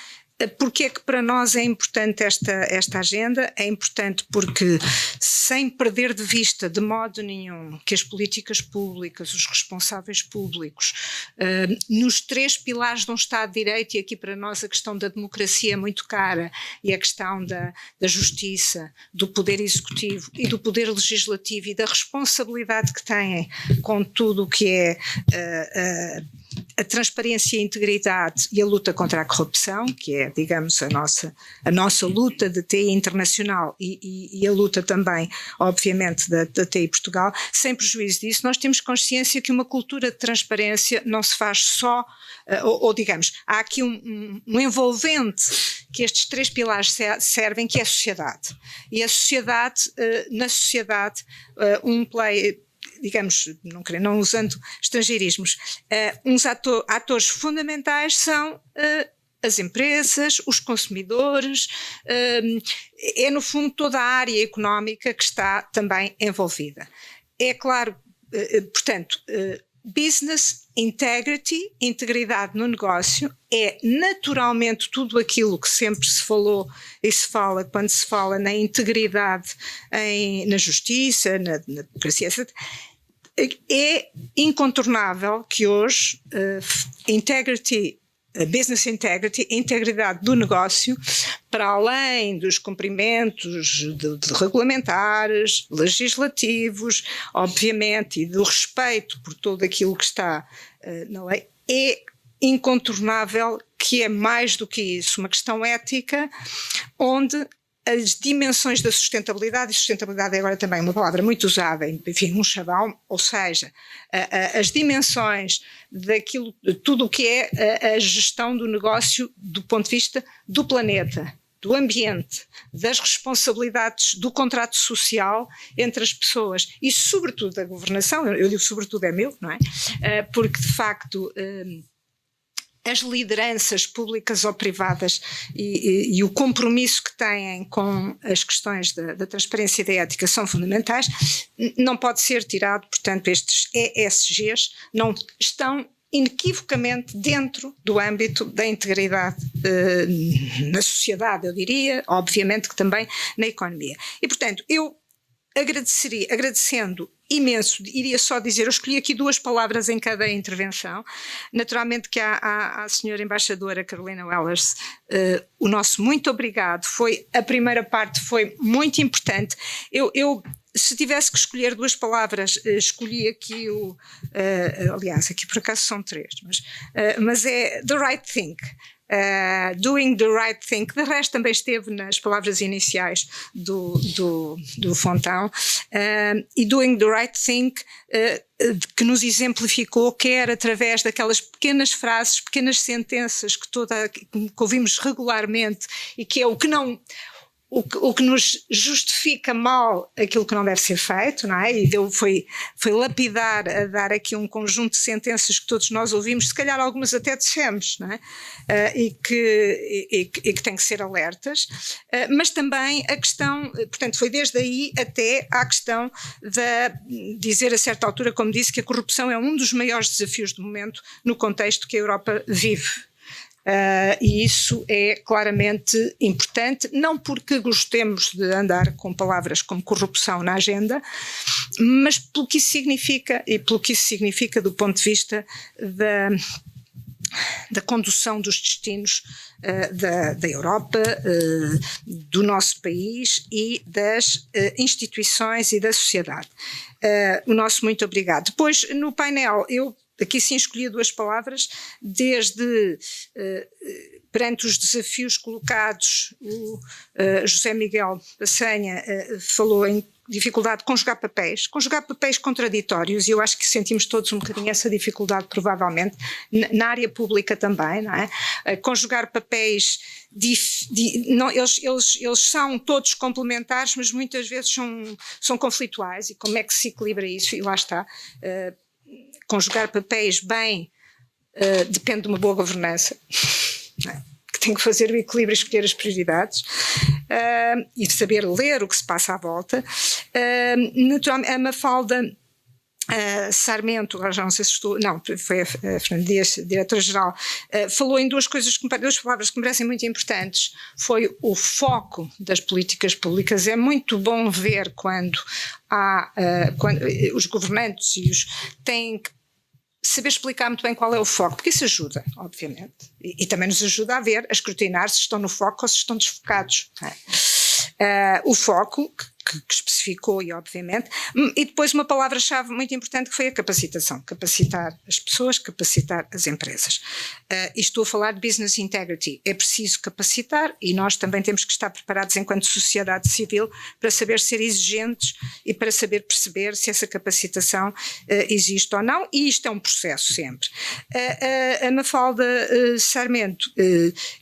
Speaker 7: porque é que para nós é importante esta agenda? É importante porque, sem perder de vista de modo nenhum que as políticas públicas, os responsáveis públicos, nos 3 pilares de um Estado de Direito, e aqui para nós a questão da democracia é muito cara, e a questão da justiça, do poder executivo e do poder legislativo e da responsabilidade que têm com tudo o que é a transparência e a integridade e a luta contra a corrupção, que é, digamos, a nossa luta de TI internacional e a luta também, obviamente, da TI Portugal. Sem prejuízo disso, nós temos consciência que uma cultura de transparência não se faz só, ou digamos, há aqui um envolvente que estes 3 pilares servem, que é a sociedade. E a sociedade, na sociedade, digamos, não usando estrangeirismos, uns atores fundamentais são as empresas, os consumidores, é no fundo toda a área económica que está também envolvida. É claro, portanto, business integrity, integridade no negócio, é naturalmente tudo aquilo que sempre se falou e se fala quando se fala na integridade na justiça, na democracia, etc. É incontornável que hoje business integrity, integridade do negócio, para além dos cumprimentos de regulamentares, legislativos, obviamente, e do respeito por tudo aquilo que está na lei, é incontornável que é mais do que isso, uma questão ética, onde as dimensões da sustentabilidade, e sustentabilidade é agora também uma palavra muito usada, enfim, um chavão, ou seja, as dimensões daquilo, tudo o que é a gestão do negócio do ponto de vista do planeta, do ambiente, das responsabilidades do contrato social entre as pessoas e sobretudo da governação, eu digo sobretudo é meu, não é? Porque de facto as lideranças públicas ou privadas e o compromisso que têm com as questões da transparência e da ética são fundamentais, não pode ser tirado, portanto estes ESGs não estão inequivocamente dentro do âmbito da integridade na sociedade, eu diria, obviamente que também na economia. E portanto eu agradecendo imenso, iria só dizer, eu escolhi aqui 2 palavras em cada intervenção, naturalmente que à senhora embaixadora Carolina Wellers, o nosso muito obrigado, a primeira parte foi muito importante, eu se tivesse que escolher 2 palavras, escolhi aqui aliás, aqui por acaso são 3, mas é the right thing. Doing the right thing, de resto também esteve nas palavras iniciais do Fontão, e doing the right thing que nos exemplificou, quer através daquelas pequenas frases, pequenas sentenças que ouvimos regularmente e que é o que nos justifica mal aquilo que não deve ser feito, não é? E foi lapidar, a dar aqui um conjunto de sentenças que todos nós ouvimos, se calhar algumas até dissemos, não é? E que têm que ser alertas, mas também a questão, portanto foi desde aí até à questão de dizer a certa altura, como disse, que a corrupção é um dos maiores desafios do momento no contexto que a Europa vive. E isso é claramente importante, não porque gostemos de andar com palavras como corrupção na agenda, mas pelo que isso significa e pelo que isso significa do ponto de vista da condução dos destinos da Europa, do nosso país e das instituições e da sociedade. O nosso muito obrigado. Depois, no painel, aqui sim escolhi 2 palavras, desde perante os desafios colocados, o José Miguel Passanha falou em dificuldade de conjugar papéis contraditórios, e eu acho que sentimos todos um bocadinho essa dificuldade, provavelmente, na área pública também, não é? Conjugar papéis, não, eles são todos complementares, mas muitas vezes são conflituais, e como é que se equilibra isso? E lá está. Conjugar papéis bem depende de uma boa governança, que tem que fazer o equilíbrio e escolher as prioridades, e de saber ler o que se passa à volta. Naturalmente, a Mafalda Sarmento, já não sei se estou, não, foi a Fernanda Dias, diretora-geral, falou em 2 palavras que me parecem muito importantes. Foi o foco das políticas públicas. É muito bom ver quando os governantes têm que saber explicar muito bem qual é o foco, porque isso ajuda, obviamente, e também nos ajuda a ver, a escrutinar se estão no foco ou se estão desfocados. O foco que especificou, e obviamente, e depois uma palavra-chave muito importante que foi a capacitação, capacitar as pessoas, capacitar as empresas. E estou a falar de business integrity, é preciso capacitar, e nós também temos que estar preparados enquanto sociedade civil para saber ser exigentes e para saber perceber se essa capacitação existe ou não, e isto é um processo sempre. A Mafalda Sarmento,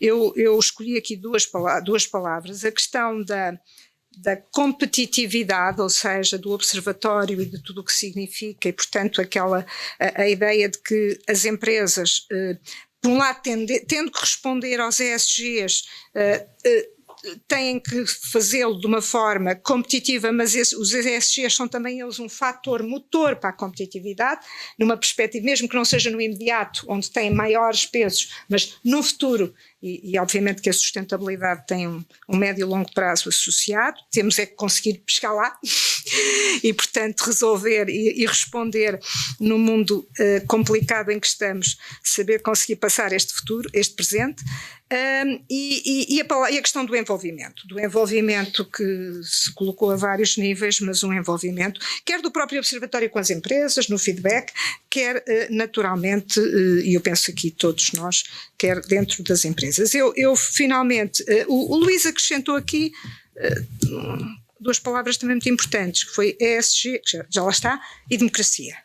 Speaker 7: eu escolhi aqui duas palavras, a questão da competitividade, ou seja, do observatório e de tudo o que significa, e portanto a ideia de que as empresas, por um lado tendo que responder aos ESGs, têm que fazê-lo de uma forma competitiva, mas os ESGs são também eles um fator motor para a competitividade, numa perspectiva, mesmo que não seja no imediato, onde têm maiores pesos, mas no futuro, e obviamente que a sustentabilidade tem um médio e longo prazo associado, temos é que conseguir chegar lá e portanto resolver e responder no mundo complicado em que estamos, saber conseguir passar este futuro, este presente. E a questão do envolvimento que se colocou a vários níveis, mas um envolvimento quer do próprio observatório com as empresas, no feedback, quer naturalmente, e eu penso aqui todos nós, quer dentro das empresas. Eu finalmente, o Luís acrescentou aqui 2 palavras também muito importantes, que foi ESG, que já lá está, e democracia.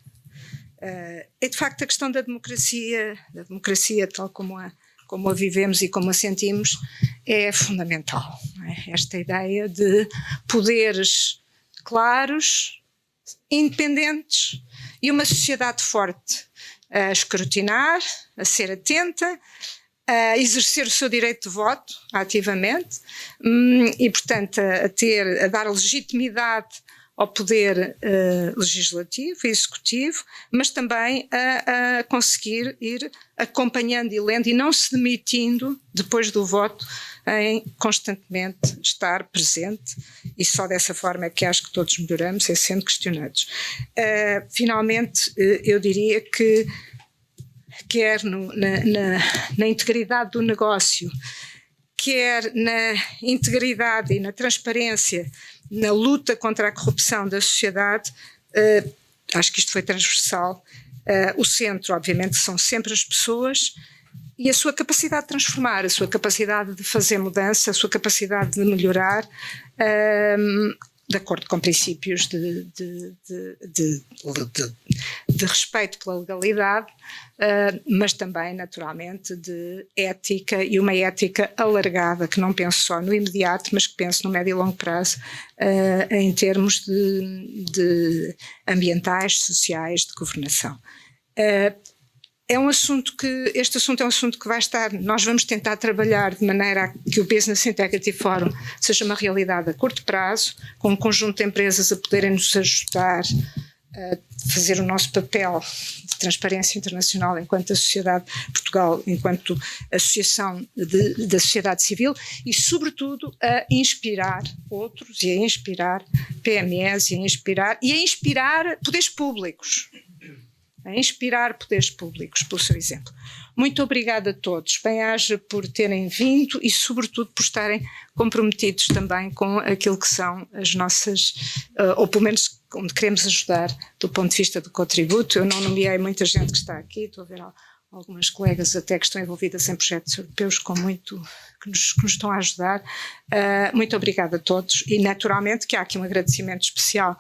Speaker 7: É de facto a questão da democracia tal como como a vivemos e como a sentimos, é fundamental. Não é? Esta ideia de poderes claros, independentes e uma sociedade forte a escrutinar, a ser atenta, a exercer o seu direito de voto ativamente e, portanto, a dar legitimidade ao poder legislativo e executivo, mas também a conseguir ir acompanhando e lendo e não se demitindo depois do voto, em constantemente estar presente, e só dessa forma é que acho que todos melhoramos, é sendo questionados. Finalmente, eu diria que quer na integridade do negócio, quer na integridade e na transparência, na luta contra a corrupção da sociedade, acho que isto foi transversal. O centro, obviamente, são sempre as pessoas e a sua capacidade de transformar, a sua capacidade de fazer mudança, a sua capacidade de melhorar, de acordo com princípios de respeito pela legalidade, mas também, naturalmente, de ética, e uma ética alargada, que não pense só no imediato, mas que pense no médio e longo prazo, em termos de ambientais, sociais, de governação. Este assunto é um assunto que vai estar, nós vamos tentar trabalhar de maneira a que o Business Integrity Forum seja uma realidade a curto prazo, com um conjunto de empresas a poderem nos ajudar a fazer o nosso papel de transparência internacional enquanto a sociedade, Portugal, enquanto associação da sociedade civil, e sobretudo a inspirar outros, e a inspirar PMEs, e a inspirar poderes públicos. A inspirar poderes públicos pelo seu exemplo. Muito obrigada a todos, bem-aja por terem vindo e sobretudo por estarem comprometidos também com aquilo que são as nossas, ou pelo menos onde queremos ajudar do ponto de vista do contributo. Eu não nomeei muita gente que está aqui, estou a ver algumas colegas até que estão envolvidas em projetos europeus que nos estão a ajudar. Muito obrigada a todos e naturalmente que há aqui um agradecimento especial,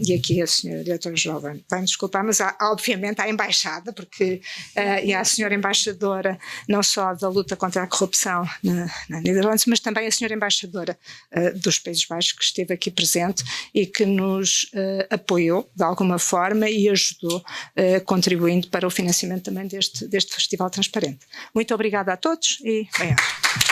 Speaker 7: e aqui a senhora diretora-geral vai-me desculpar, mas obviamente à embaixada, porque e à senhora embaixadora, não só da luta contra a corrupção na Nederlandes, mas também a senhora embaixadora dos Países Baixos, que esteve aqui presente e que nos apoiou de alguma forma e ajudou, contribuindo para o financiamento também deste Festival Transparente. Muito obrigada a todos e bem-aja.